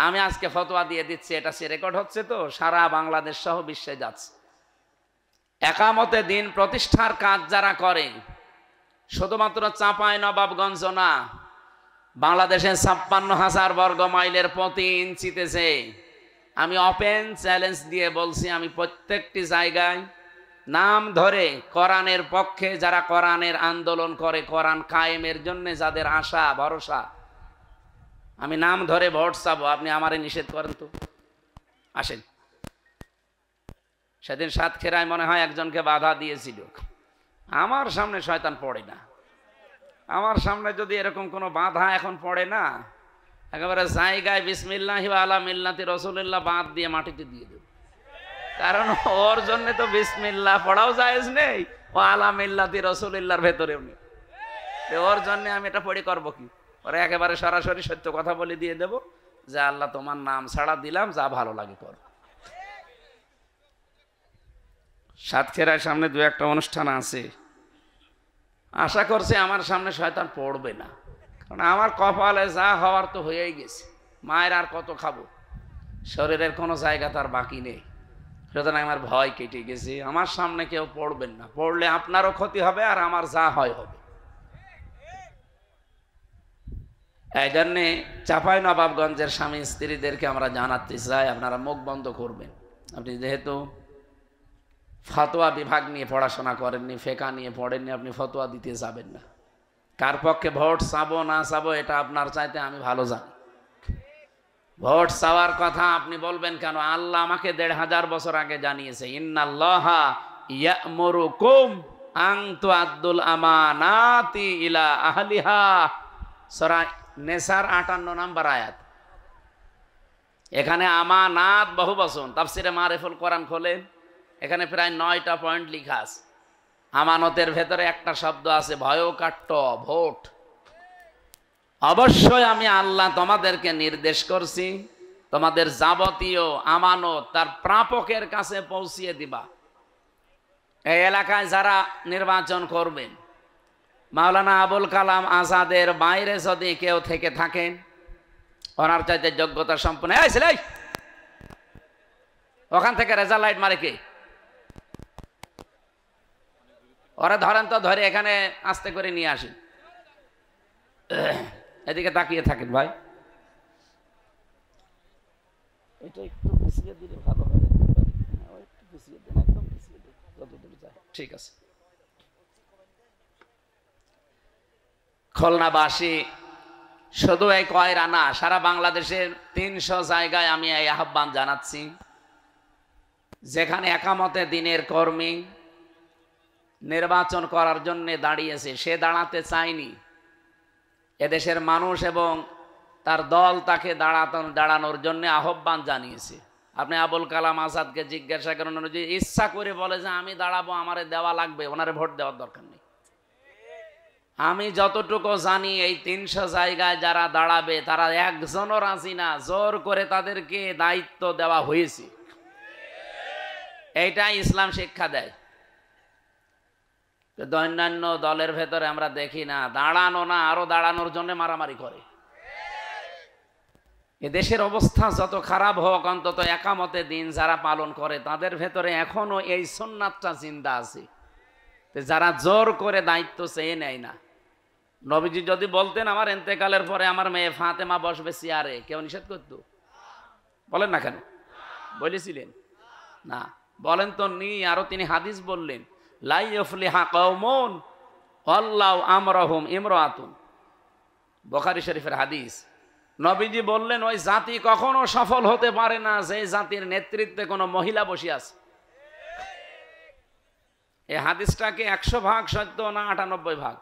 আমি আজকে ফতোয়া দিয়ে দিচ্ছি, এটা সে রেকর্ড হচ্ছে, তো সারা বাংলাদেশ সহ বিশ্বে যাচ্ছে। একামতে দিন প্রতিষ্ঠার কাজ যারা করে, শুধুমাত্র চাঁপাইনবাবগঞ্জ না, বাংলাদেশের 56,000 বর্গ মাইলের প্রতি ইঞ্চিতেছে। আমি ওপেন চ্যালেঞ্জ দিয়ে বলছি, আমি প্রত্যেকটি জায়গায় নাম ধরে কোরআনের পক্ষে যারা কোরআনের আন্দোলন করে, কোরআন কায়েমের জন্য যাদের আশা ভরসা, আমি নাম ধরে ভোট চাবো। আপনি আমারে নিষেধ করেন তো, আসেন। সেদিন সাতক্ষীরায় মনে হয় একজনকে বাধা দিয়েছিল। আমার সামনে শয়তান পড়ে না, আমার সামনে যদি এরকম কোনো বাধা এখন পড়ে না, একেবারে জায়গায় বিসমিল্লাহি ওয়া আলা মিল্লাতি রাসূলিল্লাহ বাদ দিয়ে মাটিতে দিয়ে দেব। কারণ ওর জন্য তো বিসমিল্লাহ পড়াও জায়েজ নেই, ও আলা মিল্লাতি রাসূলিল্লাহর ভেতরেও নেই। ওর জন্য আমি এটা পড়ে করবো কি? ওরা একেবারে সরাসরি সত্য কথা বলে দিয়ে দেব যে আল্লাহ তোমার নাম ছাড়া দিলাম, যা ভালো লাগে কর। সাতক্ষীরার সামনে দু একটা অনুষ্ঠান আছে, আশা করছি আমার সামনে শয়তান পড়বে না, কারণ আমার কপালে যা হওয়ার তো হয়েই গেছে। মায়ের আর কত খাবো, শরীরের কোনো জায়গা তার বাকি নেই। সুতরাং আমার ভয় কেটে গেছে, আমার সামনে কেউ পড়বেন না, পড়লে আপনারও ক্ষতি হবে আর আমার যা হয় হবে। এই জন্যে চাঁপাইনবাবগঞ্জের স্বামী স্ত্রীদেরকে আমরা জানাতে চাই, আপনারা মুখ বন্ধ করবেন। আপনি যেহেতু ফতোয়া বিভাগ নিয়ে পড়াশোনা করেননি, ফেকা নিয়ে পড়েননি, আপনি ফতোয়া দিতে যাবেন না। কার পক্ষে ভোট চাবো না চাবো এটা আপনার চাইতে আমি ভালো জানি। ভোট চাওয়ার কথা আপনি বলবেন কেন? আল্লাহ আমাকে ১৫০০ বছর আগে জানিয়েছে, ইন্নাল্লাহা ইয়া'মুরুকুম আন তুআদ্দুল আমানাতি ইলা আহলিহা। সূরা নেসার ৫৮ নম্বর আয়াত। এখানে আমানাত বহু বচন, তাফসিরে মারিফুল কোরআন খোলেন, এখানে প্রায় ৯টা পয়েন্ট লেখা আছে। আমানতের ভেতরে একটা শব্দ আছে ভয়কাট্য, ভোট। অবশ্যই আমি আল্লাহ তোমাদেরকে নির্দেশ করছি, তোমাদের যাবতীয় আমানত তার প্রাপকের কাছে পৌঁছিয়ে দিবা। এই এলাকায় যারা নির্বাচন করবেন, মাওলানা আবুল কালাম আজাদের বাইরে যদি কেউ থেকে থাকেন, ওনার চাইতে যোগ্যতা সম্পন্ন, ওখান থেকে রেজাল্ট মারে কে? ওরা ধরেন তো, ধরে এখানে আস্তে করে নিয়ে আসেন। এদিকে তাকিয়ে থাকেন ভাই, এটা একটু পিছিয়ে দিলে ভালো হয়। একটু পিছিয়ে দেন, একদম পিছিয়ে দেন, যতদূর যায়। ঠিক আছে। খুলনাবাসী শুধু এই কয়রা না, সারা বাংলাদেশের ৩০০ জায়গায় আমি এই আহ্বান জানাচ্ছি, যেখানে একামতে দিনের কর্মী নির্বাচন করার জন্য দাঁড়িয়েছে, সে দাঁড়াতে চায়নি। এদেশের মানুষ এবং তার দল তাকে দাঁড়ানোর জন্য আহ্বান জানিয়েছে। আপনি আবুল কালাম আজাদকে জিজ্ঞাসা করেন, যদি ইচ্ছা করে বলে যে আমি দাঁড়াবো, আমারে দেওয়া লাগবে, ওনারে ভোট দেওয়ার দরকার নেই। আমি যতটুকু জানি এই ৩০০ জায়গায় যারা দাঁড়াবে তারা একজনও রাজি না, জোর করে তাদেরকে দায়িত্ব দেওয়া হয়েছে। এইটাই ইসলাম শিক্ষা দেয়। অন্যান্য দলের ভেতরে আমরা দেখি না, দাঁড়ানো না, আরো দাঁড়ানোর জন্য মারামারি করে। এ দেশের অবস্থা যত খারাপ হোক, অন্তত একামতে দিন যারা পালন করে তাদের ভেতরে এখনো এই সুন্নাতটা জিন্দা আছে। যারা জোর করে দায়িত্ব চেয়ে নেয় না। নবীজি যদি বলতেন আমার ইন্তেকালের পরে আমার মেয়ে ফাতেমা বসবে চেয়ারে, কেউ নিষেধ করতো? বলেন না কেন? বলেছিলেন না? বলেন তো নি। আরো তিনি হাদিস বললেন, লা ইফলিহা কওমুন আল্লাহু আমরাহুম ইমরাতুন, বুখারী শরীফের হাদিস। নবীজি বললেন ওই জাতি কখনো সফল হতে পারে না যে জাতির নেতৃত্বে কোনো মহিলা বসে আছে। এই হাদিসটাকে ১০০ ভাগ সত্য না ৯৮ ভাগ?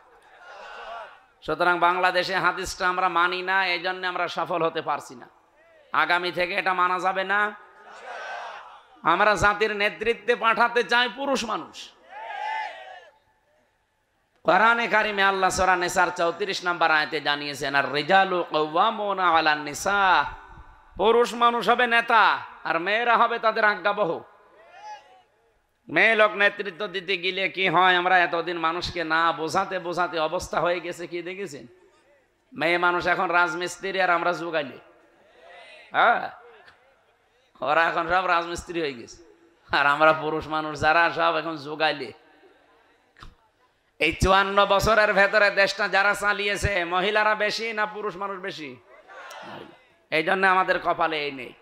সুতরাং বাংলাদেশে হাদিসটা আমরা মানি না, এই জন্য আমরা সফল হতে পারছি না। আগামী থেকে এটা মানা যাবে না। আমরা জাতির নেতৃত্বে পাঠাতে চাই পুরুষ মানুষ। কোরআনে কারিমে আল্লাহ সূরা নিসার ৩৪ নম্বর আয়াতে জানিয়েছেন, আর রিজালু কাওয়ামুনা আলান নিসা, পুরুষ মানুষ হবে নেতা আর মেয়েরা হবে তাদের আজ্ঞাবহ। মেয়ে লোক নেতৃত্ব দিতে গেলে কি হয়, আমরা এতদিন মানুষকে না বোঝাতে বোঝাতে অবস্থা হয়ে গেছে কি দেখেছেন? মেয়ে মানুষ এখন রাজমিস্ত্রি আর আমরা যোগাইলে। হ্যাঁ, ওরা এখন সব রাজমিস্ত্রি হয়ে গেছে, আর আমরা পুরুষ মানুষ যারা সব এখন যোগাইলে। এই 54 বছরের ভেতরে দেশটা যারা চালিয়েছে মহিলারা বেশি না পুরুষ মানুষ বেশি? এই জন্য আমাদের কপালে এই নেই।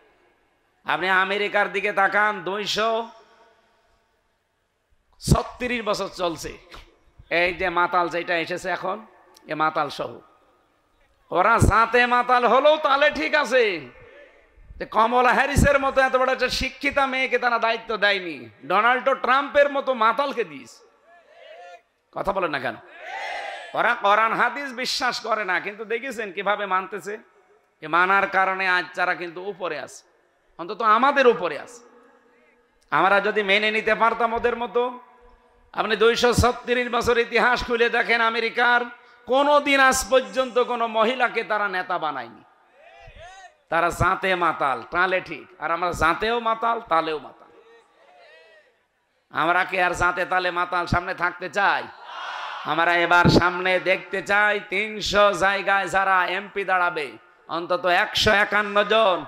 আপনি আমেরিকার দিকে তাকান, 236 বছর চলছে এই যে মাতাল যেটা এসেছে এখন, এ মাতাল সহ ওরা জাতে মাতাল হলেও তাহলে ঠিক আছে, যে কমলা হ্যারিসের মতো এত বড় একটা শিক্ষিতা মেয়েকে তারা দায়িত্ব দেয়নি, ডোনাল্ড ট্রাম্পের মতো মাতালকে দিস। কথা বলেন না কেন? ওরা কোরআন হাদিস বিশ্বাস করে না, কিন্তু দেখেছেন কিভাবে মানতেছে। মানার কারণে আজ তারা কিন্তু উপরে আছে, অন্তত আমাদের উপরে আছে। আমরা যদি মেনে নিতে পারতাম ওদের মতো, আপনি 236 বছর ইতিহাস খুলে দেখেন, আমেরিকার কোনোদিন আজ পর্যন্ত কোনো মহিলাকে তারা নেতা বানায়নি। তারা জাতে মাতাল, তালে ঠিক, আর আমরা জাতেও মাতাল, তালেও মাতাল। আমরা কি আর জাতে তালে মাতাল সামনে থাকতে চাই? আমরা এবার সামনে দেখতে চাই 300 জায়গায় যারা এমপি দাঁড়াবে, অন্তত 151 জন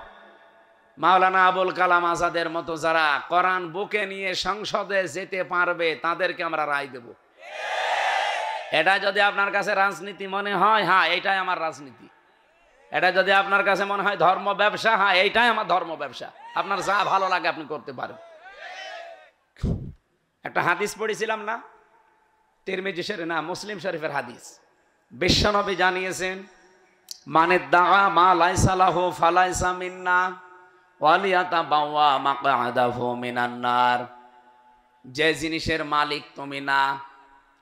মাওলানা আবুল কালাম আজাদের মতো যারা কোরআন বুকে নিয়ে সংসদে যেতে পারবে, তাদেরকে আমরা রায় দেব। এটা যদি আপনার কাছে রাজনীতি মনে হয়, হ্যাঁ এইটাই আমার রাজনীতি। এটা যদি আপনার কাছে মনে হয় ধর্ম ব্যবসা, হ্যাঁ এইটাই আমার ধর্ম ব্যবসা। আপনার যা ভালো লাগে আপনি করতে পারেন। একটা হাদিস পড়েছিলাম না, তিরমিজি শরীফ না মুসলিম শরীফের হাদিস। বিশ্বনবী জানিয়েছেন, মানে দাআ মা লাইসা লাহু ফালাইসা মিন্না ওয়ালিয়াতাবাওয়া মাকআদাহু মিনান নার। যে জিনিসের মালিক তুমি না,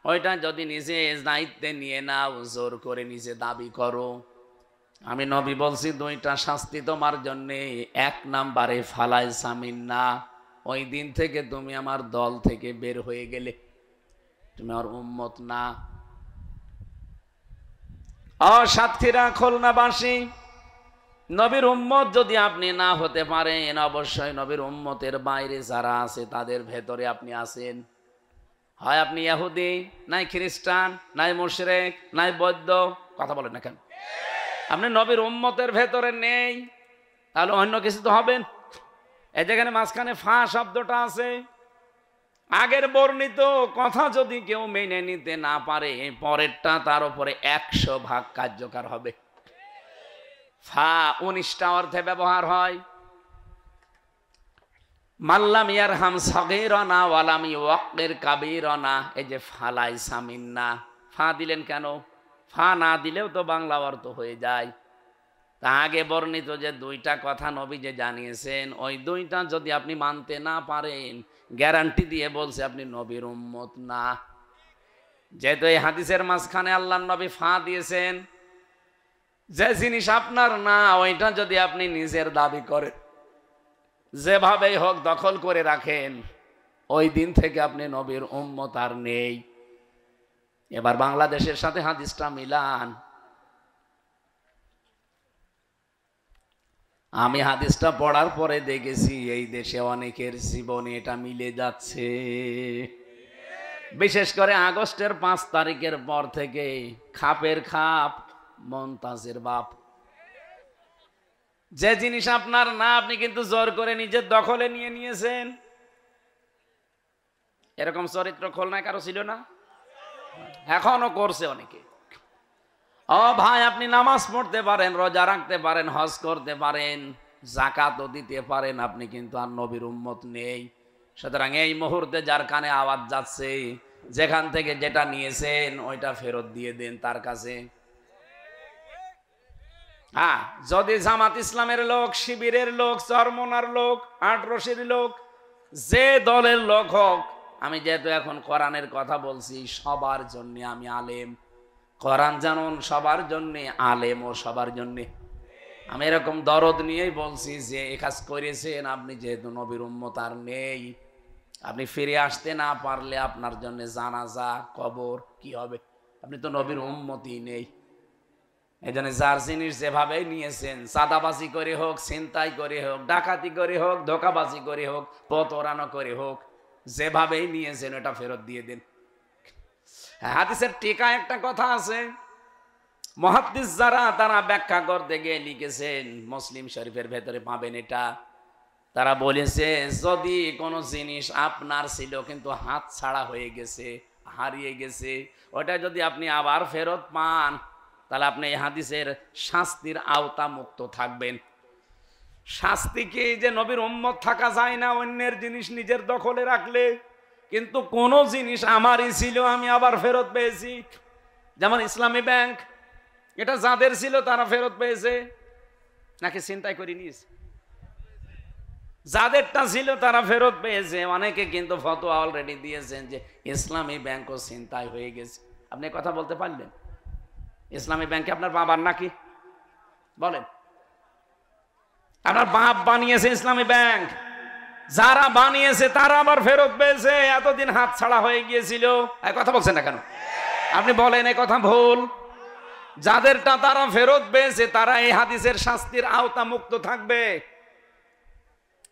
ওইটা যদি নিজে দায়িত্বে নিয়ে নাও, জোর করে নিজে দাবি করো, আমি নবী বলছি 2টা শাস্তি তোমার জন্য। 1 নম্বরে ফালাইসা মিন্না, ওই দিন থেকে তুমি আমার দল থেকে বের হয়ে গেলে, তুমি আমার উম্মত না। সাতক্ষীরা খুলনাবাসী, নবীর উম্মত যদি আপনি না হতে পারেন, অবশ্যই নবীর উম্মতের বাইরে যারা আছে তাদের ভেতরে আপনি আছেন। হয় আপনি ইহুদি, নাই খ্রিস্টান, নাই মুশরিক, নাই বৌদ্ধ। কথা বলেন না কেন? আপনি নবীর উম্মতের ভেতরে নেই, তাহলে অন্য কিছু তো হবেন। এই যেখানে মাঝখানে ফা শব্দটা আছে, আগের বর্ণিত কথা যদি কেউ মেনে নিতে না পারে, পরেরটা তার উপরে 100 ভাগ কার্যকর হবে। ফা 19টা অর্থে ব্যবহার হয়। মাল্লাম ইয়ারহাম সাগীরানা ওয়ালাম ইউওয়াক্কির কাবীরানা, এই যে ফালাইসা মিন্না, ফা দিলেন কেন? ফা না দিলেও তো বাংলা অর্থ হয়ে যায়। তা আগে বর্ণিত যে 2টা কথা নবী যে জানিয়েছেন, ওই 2টা যদি আপনি মানতে না পারেন, গ্যারান্টি দিয়ে বলছে আপনি নবীর উম্মত না। যেহেতু এই হাদিসের মাঝখানে আল্লাহর নবী ফা দিয়েছেন, যে জিনিস আপনার না, ওইটা যদি আপনি নিজের দাবি করেন, যেভাবেই হোক দখল করে রাখেন, ওই দিন থেকে আপনি নবীর উম্মত আর নেই। এবার বাংলাদেশের সাথে হাদিসটা মিলান। আমি হাদিসটা পড়ার পরে দেখেছি এই দেশে অনেকের জীবনে এটা মিলে যাচ্ছে। বিশেষ করে আগস্টের 5 তারিখের পর থেকে খাপের খাপ মমতাজের বাপ। যে জিনিস আপনার না, আপনি কিন্তু জোর করে নিজের দখলে নিয়ে নিয়েছেন। এরকম চরিত্র খুলনায় কারো ছিল না? এখনো করছে অনেকে। ও ভাই, আপনি নামাজ পড়তে পারেন, রোজা রাখতে পারেন, হজ করতে পারেন, যাকাতও দিতে পারেন, আপনি কিন্তু আর নবীর উম্মত নেই। সুতরাং এই মুহূর্তে যার কানে আওয়াজ যাচ্ছে, যেখান থেকে যেটা নিয়েছেন ওইটা ফেরত দিয়ে দেন তার কাছে। হ্যাঁ, যদি জামাত ইসলামের লোক, শিবিরের লোক, চরমনার লোক, আটরশির লোক, যে দলের লোক হোক, আমি যেহেতু এখন কোরআনের কথা বলছি, সবার জন্য আমি আলেম। কোরআন জানুন সবার জন্যে, আলেমও সবার জন্যে। আমি এরকম দরদ নিয়েই বলছি যে এই কাজ করেছেন আপনি, যেহেতু নবীর উম্মত আর নেই, আপনি ফিরে আসতে না পারলে আপনার জন্য জানাজা, কবর কি হবে? আপনি তো নবীর উম্মতই নেই। এই জন্য যার জিনিস যেভাবে নিয়েছেন, চাঁদাবাজি করে হোক, ছিনতাই করে হোক, ডাকাতি করে হোক, ধোকাবাজি করে হোক, প্রতারণা করে হোক, যেভাবেই নিয়েছেন ওটা ফেরত দিয়ে দেন। হাদিসের টিকা একটা কথা আছে, মুহাদ্দিস যারা তারা ব্যাখ্যা করতে গিয়ে লিখেছেন, মুসলিম শরীফের ভেতরে পাবেন এটা, তারা বলেছে যদি কোনো জিনিস আপনার ছিল কিন্তু হাত ছাড়া হয়ে গেছে, হারিয়ে গেছে, ওটা যদি আপনি আবার ফেরত পান তাহলে আপনি এই হাদিসের শাস্তির আওতা মুক্ত থাকবেন। শাস্তি কি যে নবীর উম্মত থাকা যায় না অন্যের জিনিস নিজের দখলে রাখলে? কিন্তু কোন জিনিস আমারই ছিল আমি আবার ফেরত পেয়েছি, যেমন ইসলামী ব্যাংক, এটা যাদের ছিল তারা ফেরত পেয়েছে নাকি চিন্তাই করে নিয়েছে? যাদেরটা ছিল তারা ফেরত পেয়েছে। অনেকে কিন্তু ফতোয়া অলরেডি দিয়েছেন যে ইসলামী ব্যাংকও ছিনতাই হয়ে গেছে। আপনি কথা বলতে পারলেন? ইসলামী ব্যাংকে আপনার বাবার নাকি? বলেন, আপনার বাপ বানিয়েছে ইসলামী ব্যাংক, যারা বানিয়েছে তারা আবার ফেরত পেয়েছে, এতদিন হাত ছাড়া হয়ে গিয়েছিল। কথা বলছেন না কেন? আপনি বলেন এই কথা ভুল। যাদেরটা তারা ফেরত পেয়েছে তারা এই হাদিসের শাস্তির আওতা মুক্ত থাকবে।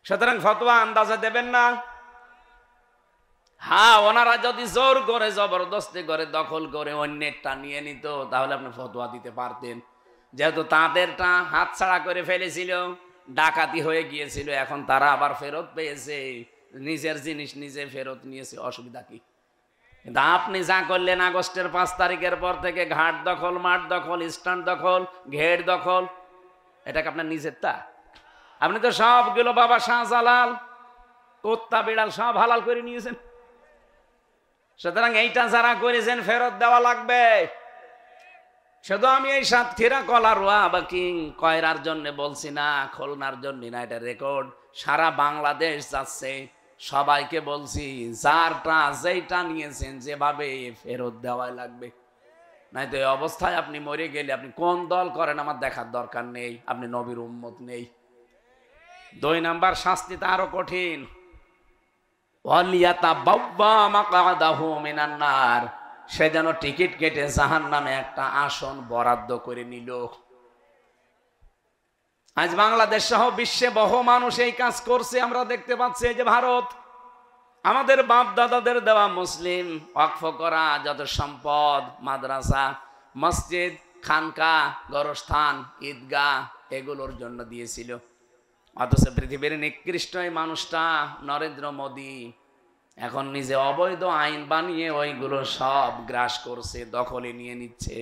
সুতরাং ফতোয়া আন্দাজে দেবেন না। হ্যাঁ, ওনারা যদি জোর করে জবরদস্তি করে দখল করে অন্যেরটা নিয়ে নিত তাহলে আপনি ফতোয়া দিতে পারতেন। যেহেতু তাদেরটা হাত ছাড়া করে ফেলেছিল, ডাকাতি হয়ে গিয়েছিল, এখন তারা আবার ফেরত পেয়েছে, নিজের জিনিস নিজে ফেরত নিয়েছে, অসুবিধা কি? কিন্তু আপনি যা করলেন আগস্টের 5 তারিখের পর থেকে, ঘাট দখল, মাঠ দখল, স্ট্যান্ড দখল, ঘের দখল, এটাকে আপনার নিজের তা? আপনি তো সবগুলো বাবা শাহজালাল, কুত্তা বিড়াল সব হালাল করে নিয়েছেন। সুতরাং এইটা যারা করেছেন ফেরত দেওয়া লাগবে। শুধু আমি এই সাতক্ষীরা কলারোয়া বা কিং কয়রার জন্য বলছি না, খুলনার জন্য না, এটা রেকর্ড সারা বাংলাদেশ যাচ্ছে। সবাইকে বলছি যারটা যেইটা নিয়েছেন যেভাবে ফেরত দেওয়াই লাগবে, নাই তো এই অবস্থায় আপনি মরে গেলে আপনি কোন দল করেন আমার দেখার দরকার নেই, আপনি নবীর উম্মত নেই। 2 নাম্বার শাস্তিটা আরো কঠিন, সে যেন টিকিট কেটে জাহান্নামে একটা আসন বরাদ্দ করে নিল। আজ বাংলাদেশ সহ বিশ্বে বহু মানুষ এই কাজ করছে, আমরা দেখতে পাচ্ছি। এই যে ভারত, আমাদের বাপ দাদাদের দেওয়া মুসলিম ওয়াকফ করা যত সম্পদ, মাদ্রাসা, মসজিদ, খানকা, গোরস্থান, ঈদগাহ, এগুলোর জন্য দিয়েছিল। অথচ পৃথিবীর নিকৃষ্ট এই মানুষটা নরেন্দ্র মোদী এখন নিজে অবৈধ আইন বানিয়ে ওইগুলো সব গ্রাস করছে, দখলে নিয়ে নিচ্ছে।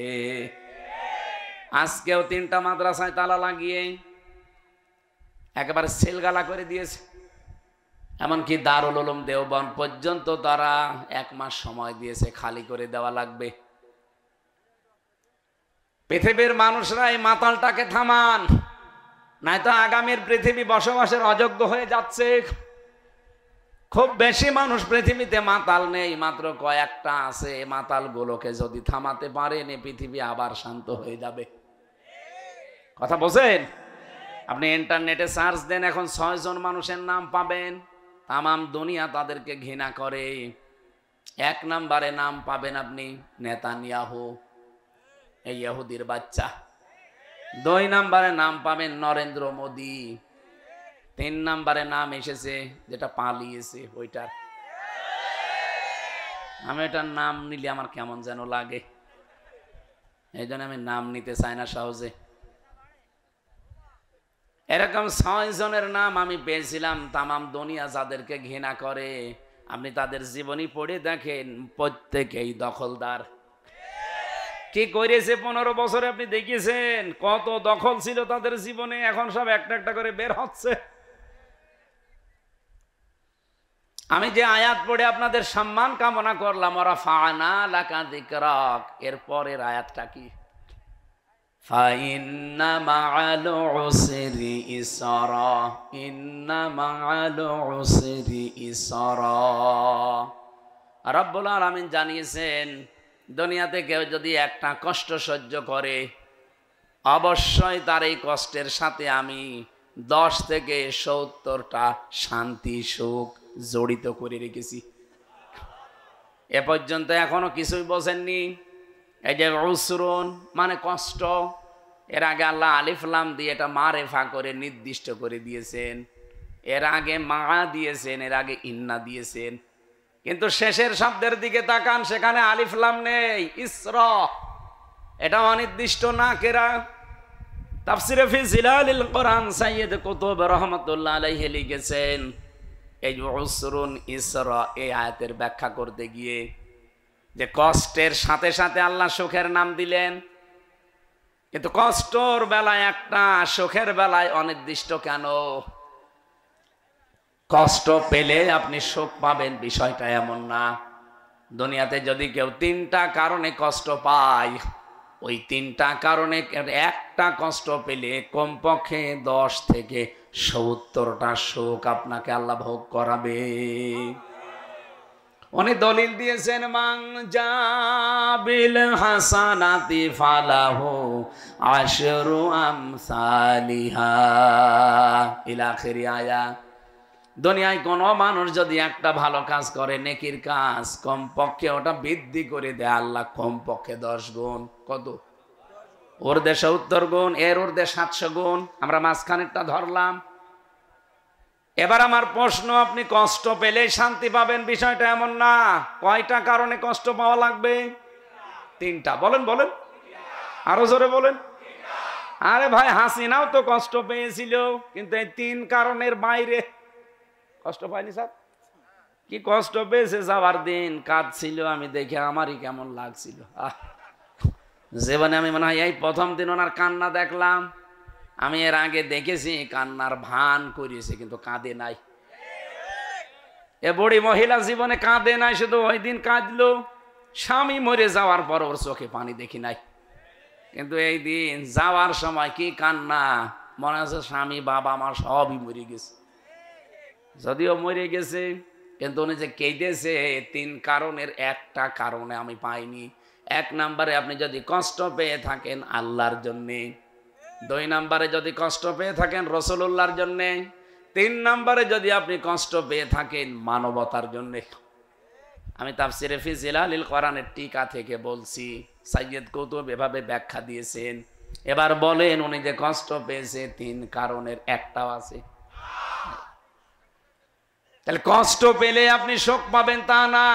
আজকেও 3টা মাদ্রাসায় তালা লাগিয়ে একেবারে সেলগালা করে দিয়েছে। এমনকি দারুল উলুম দেওবন্দ পর্যন্ত তারা 1 মাস সময় দিয়েছে, খালি করে দেওয়া লাগবে। পৃথিবীর মানুষরা এই মাতালটাকে থামান, নয়তো আগামীর পৃথিবী বসবাসের অযোগ্য হয়ে যাচ্ছে। খুব বেশি মানুষ পৃথিবীতে মাতাল নেই, মাত্র কয়েকটা আছে। মাতাল গুলোকে যদি থামাতে পারেন এই পৃথিবী আবার শান্ত হয়ে যাবে। কথা বলছেন? আপনি ইন্টারনেটে সার্চ দেন, এখন 6 জন মানুষের নাম পাবেন, তামাম দুনিয়া তাদেরকে ঘৃণা করে। 1 নম্বরে নাম পাবেন আপনি নেতানিয়াহু, এই ইহুদির বাচ্চা। 2 নম্বরে নাম পাবেন নরেন্দ্র মোদী। 3 নম্বরে নাম এসেছে যেটা পালিয়েছে ওইটার। আমি এটার নাম নিলে আমার কেমন যেন লাগে, এই জন্য আমি নাম নিতে চাই না সহজে। এরকম 6 জনের নাম আমি পেয়েছিলাম, তামাম দুনিয়া যাদেরকে ঘৃণা করে। আপনি তাদের জীবনী পড়ে দেখেন, প্রত্যেকেই দখলদার। কি করেছে 15 বছরে আপনি দেখেছেন? কত দখল ছিল তাদের জীবনে, এখন সব একটা একটা করে বের হচ্ছে। আমি যে আয়াত পড়ে আপনাদের সম্মান কামনা করলাম, রাফা'না লাকা যিকরাক, এর পরের আয়াতটা কি? ফাইন্না মা'আল উসরি ইসরা, ইন্না মা'আল উসরি ইসরা। রব্বুল আলামিন জানিয়েছেন দুনিয়াতে কেউ যদি একটা কষ্ট সহ্য করে, অবশ্যই তার এই কষ্টের সাথে আমি 10 থেকে 70টা শান্তি সুখ জড়িত করে রেখেছি। এ পর্যন্ত এখনো কিছুই বোঝেননি। এই যে উসরুন মানে কষ্ট, এর আগে আল্লাহ আলিফ লাম দিয়ে এটা মারেফা করে নির্দিষ্ট করে দিয়েছেন, এর আগে মা দিয়েছেন, এর আগে ইন্না দিয়েছেন। কিন্তু শেষের শব্দের দিকে তাকান, সেখানে আলিফ লাম নেই, ইসরা। এটা অনির্দিষ্ট না কেরা। তাফসিরে ফি জিলালিল কোরআন সাইয়্যিদ কুতুব রাহমাতুল্লাহ আলাইহি লিখেছেন, এই উসরুন ইসরা এই আয়াতের ব্যাখ্যা করতে গিয়ে যে কষ্টের সাথে সাথে আল্লাহ সুখের নাম দিলেন, কিন্তু কষ্টর বেলায় একটা, সুখের বেলায় অনির্দিষ্ট কেন? কষ্ট পেলে আপনি সুখ পাবেন বিষয়টা এমন না। দুনিয়াতে যদি কেউ 3টা কারণে কষ্ট পায়, ওই 3টা কারণে একটা কষ্ট পেলে কমপক্ষে 10 থেকে 70টা সুখ আপনাকে আল্লাহ ভোগ করাবে। উনি দলিল দিয়েছেন, মান জাবিল হাসানাতি ফালাহু আশরু আমসালিহা ইলা আখিরি আয়া। দুনিয়ায় কোনো মানুষ যদি একটা ভালো কাজ করে, নেকির কাজ, কমপক্ষে ওটা বৃদ্ধি করে দেয় আল্লাহ কমপক্ষে 10 গুণ। কত? ঊর্ধ্বে 70 গুণ, এর ঊর্ধ্বে 700 গুণ। আমরা মাঝখানেরটা ধরলাম। এবার আমার প্রশ্ন, আপনি কষ্ট পেলেই শান্তি পাবেন বিষয়টা এমন না। কয়টা কারণে কষ্ট পাওয়া লাগবে? 3টা। বলেন বলেন, আরো জোরে বলেন। আরে ভাই, হাসিনাও তো কষ্ট পেয়েছিল, কিন্তু এই 3 কারণের বাইরে কষ্ট পায়নি। স্যার কি কষ্ট পেয়েছে, যাওয়ার দিন কাঁদছিল, আমি দেখে আমারই কেমন লাগছিল। জীবনে আমি মনে হয় এই প্রথম দিন ওনার কান্না দেখলাম। আমি এর আগে দেখেছি কান্নার ভান করিয়েছে, কিন্তু কাঁদে নাই। এ বুড়ি মহিলা জীবনে কাঁদে নাই, শুধু ওই দিন কাঁদলো। স্বামী মরে যাওয়ার পর ওর চোখে পানি দেখি নাই, কিন্তু এই দিন যাওয়ার সময় কি কান্না, মনে হচ্ছে স্বামী বাবা আমার সবই মরে গেছে। যদিও মরে গেছে, কিন্তু উনি যে কেঁদেছে 3 কারণের একটা কারণে আমি পাইনি। 1 নম্বরে আপনি যদি কষ্ট পেয়ে থাকেন আল্লাহর জন্যে, 2 নম্বরে যদি কষ্ট পেয়ে থাকেন রাসূলুল্লাহর জন্যে, 3 নম্বরে যদি আপনি কষ্ট পেয়ে থাকেন মানবতার জন্যে। আমি তাফসিরে ফি জিলালিল কোরআনের টিকা থেকে বলছি, সাইয়্যিদ কুতুব এভাবে ব্যাখ্যা দিয়েছেন। এবার বলেন, উনি যে কষ্ট পেয়েছে 3 কারণের একটাও আছে? তাহলে কষ্ট পেলে আপনি সুখ পাবেন তা না।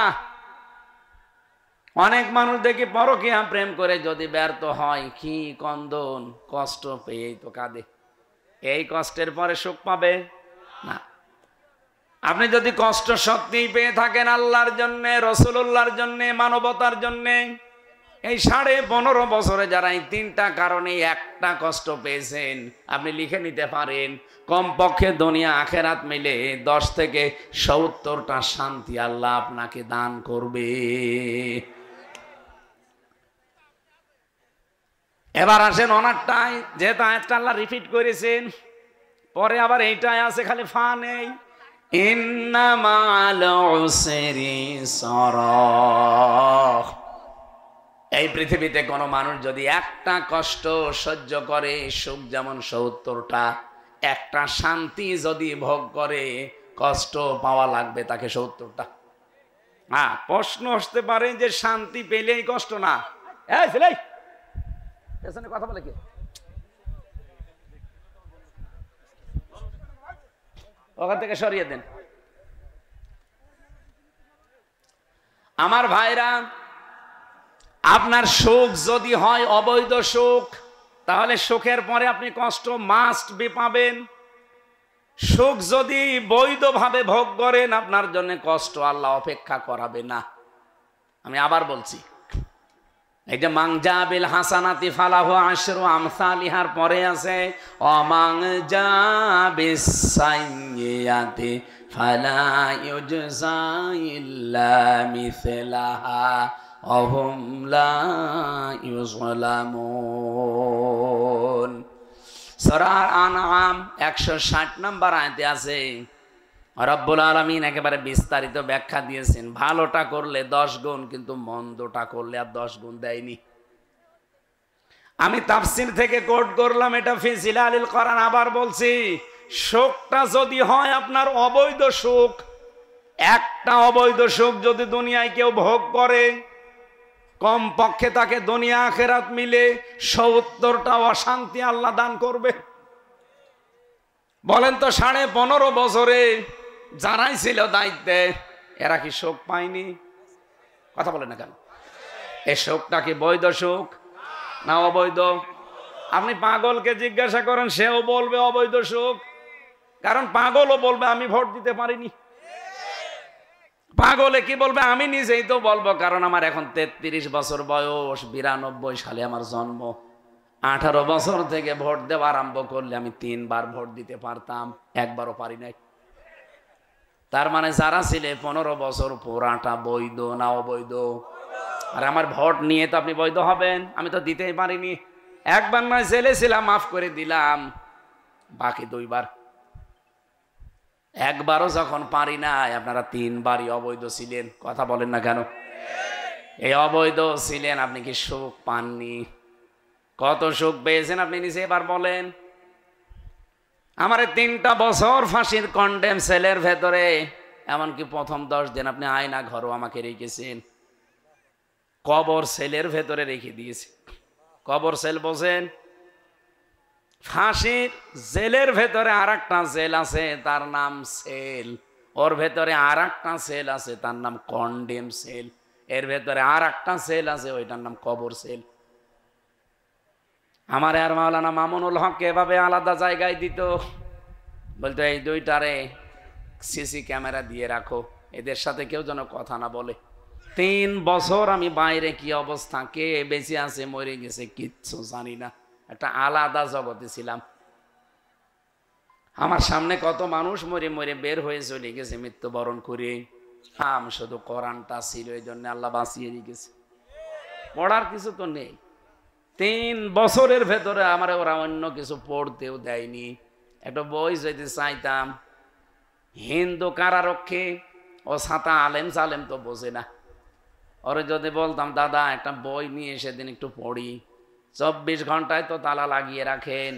অনেক মানুষ দেখি পরকীয়া প্রেম করে যদি ব্যর্থ হয়, কি কন্দন, কষ্ট পেয়েই তো কাঁদে। এই কষ্টের পরে সুখ পাবে না। আপনি যদি কষ্ট সত্যিই পেয়ে থাকেন আল্লাহর জন্যে, রাসূলুল্লাহর জন্যে, মানবতার জন্যে, এই 15.5 বছরে যারা এই 3টা কারণে একটা কষ্ট পেয়েছেন, আপনি লিখে নিতে পারেন, কমপক্ষে দুনিয়া আখেরাত মিলে 10 থেকে 70টা শান্তি আল্লাহ আপনাকে দান করবে। এবার আসেন অনারটাই, যেহেতু আয়াতটা আল্লাহ রিপিট করেছেন, পরে আবার এইটাই আছে, খালি ফা নেই। ইন্না মা'আল উসরি ইসরা। এই পৃথিবীতে কোনো মানুষ যদি একটা কষ্ট সহ্য করে, সুখ যেমন 70টা, একটা শান্তি যদি ভোগ করে, কষ্ট পাওয়া লাগবে তাকে 70টা। হ্যাঁ, প্রশ্ন আসতে পারে যে শান্তি পেলেই কষ্ট না। এই ছেলে পেছনে কথা বলে কে? ওখান থেকে সরিয়ে দেন। আমার ভাইরা, আপনার সুখ যদি হয় অবৈধ সুখ, তাহলে সুখের পরে আপনি কষ্ট মাস্ট বি পাবেন। সুখ যদি বৈধভাবে ভোগ করেন, আপনার জন্য কষ্ট আল্লাহ অপেক্ষা করাবে না। আমি আবার বলছি, এই যে মান জাবিল হাসানাতি ফালাহু আশরু আমসালিহার পরে আছে অমান জাবিস সাইয়্যাতি ফালা ইউজজা ইল্লা মিসলাহা ওয়াহুম লা ইউযলামুন। সূরা আনআম 160 নম্বর আয়াতে আছে, রব্বুল আলামিন একেবারে বিস্তারিত ব্যাখ্যা দিয়েছেন। ভালোটা করলে 10 গুণ, কিন্তু মন্দটা করলে আর 10 গুণ দেয়নি। আমি তাফসীর থেকে কোট করলাম, এটা ফি জিলালিল কোরআন। আবার বলছি, সুখটা যদি হয় আপনার অবৈধ সুখ, একটা অবৈধ সুখ যদি দুনিয়ায় কেউ ভোগ করে, কমপক্ষে তাকে দুনিয়া আখিরাত মিলে 70টা অশান্তি আল্লাহ দান করবে। বলেন তো, 15.5 বছরে যারাই ছিল দায়িত্বে, এরা কি সুখ পায়নি? কথা বলে না কেন? এই সুখটা কি বৈধ সুখ? না অবৈধ? আপনি পাগলকে জিজ্ঞাসা করেন, সেও বলবে অবৈধ সুখ। কারণ পাগলও বলবে আমি ভোট দিতে পারিনি। পাগলে কি বলবে? আমি নিজেই তো বলবো, কারণ আমার এখন 33 বছর বয়স, 92 সালে আমার জন্ম। 18 বছর থেকে ভোট দেওয়া আরম্ভ করলে আমি 3 বার ভোট দিতে পারতাম, একবারও পারি নাই। তার মানে যারা ছিলে 15 বছর পুরাটা বৈধ না অবৈধ? আর আমার ভোট নিয়ে তো আপনি বৈধ হবেন? আমি তো দিতেই পারিনি। একবার নয়, জেলে ছিলাম, মাফ করে দিলাম, বাকি 2 বার। একবারও যখন পারি নাই, আপনারা 3 বারই অবৈধ ছিলেন। কথা বলেন না কেন? এই অবৈধ ছিলেন, আপনি কি সুখ পাননি? কত সুখ পেয়েছেন আপনি নিজে এবার বলেন। আমার 3টা বছর ফাঁসির কন্ডেম সেলের ভেতরে, এমনকি প্রথম 10 দিন আপনি আয়না ঘরও আমাকে রেখেছেন। কবর সেলের ভেতরে রেখে দিয়েছে। কবর সেল বোঝেন? ফাঁসির জেলের ভেতরে আর একটা জেল আছে, তার নাম সেল। ওর ভেতরে আর একটা সেল আছে, তার নাম কন্ডেম সেল। এর ভেতরে আর একটা সেল আছে, ওইটার নাম কবর সেল। আমার আর মাওলানা মামুনুল হক এভাবে আলাদা জায়গায় দিত, বলতো এই 2টারে সিসি ক্যামেরা দিয়ে রাখো, এদের সাথে কেউ যেন কথা না বলে। 3 বছর আমি বাইরে কি অবস্থা, কে বেঁচে আছে মরে গেছে কিচ্ছু জানি না, একটা আলাদা জগতে ছিলাম। আমার সামনে কত মানুষ মরে মরে বের হয়ে চলে গেছে মৃত্যুবরণ করে। আমি শুধু কোরআনটা ছিল, এই জন্য আল্লাহ বাঁচিয়ে রেখেছে। পড়ার কিছু তো নেই। 3 বছরের ভেতরে আমার ওরা অন্য কিছু পড়তেও দেয়নি। একটা বই যদি চাইতাম, হিন্দু কারারক্ষী, ও ছাতা আলেম সালেম তো বোঝে না। ওরে যদি বলতাম দাদা একটা বই নিয়ে সেদিন একটু পড়ি, 24 ঘন্টায় তো তালা লাগিয়ে রাখেন,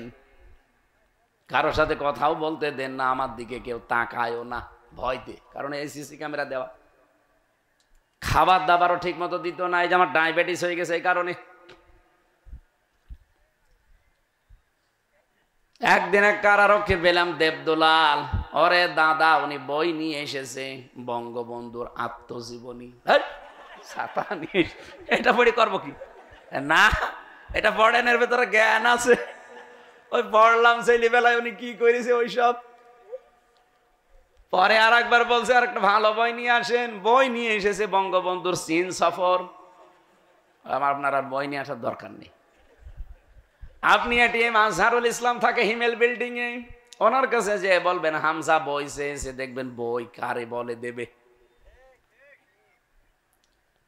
কারোর সাথে কথাও বলতে দেন না, আমার দিকে কেউ তাকায়ও না ভয়তে, কারণ এই সিসি ক্যামেরা দেওয়া। খাবার দাবারও ঠিক মতো দিত না, এই যে আমার ডায়াবেটিস হয়ে গেছে এই কারণে। একদিন এক কারারক্ষী পেলাম, দেবদুলাল, ওরে দাদা উনি বই নিয়ে এসেছে, বঙ্গবন্ধুর আত্মজীবনী। ছাতা নিয়ে এটা পড়ে করবো কি? না, এটা পড়েন, এর ভেতরে জ্ঞান আছে। ওই পড়লাম ছেলেবেলায় উনি কি করেছে ওইসব। পরে আর একবার বলছে আর একটা ভালো বই নিয়ে আসেন, বই নিয়ে এসেছে বঙ্গবন্ধুর চীন সফর। আপনার আর বই নিয়ে আসার দরকার নেই। আপনি এটিএম আজহারুল ইসলাম থাকে হিমেল বিল্ডিং এ, ওনার কাছে যে বলবেন হামজা বই চেয়েছে, দেখবেন বই কারে বলে দেবে।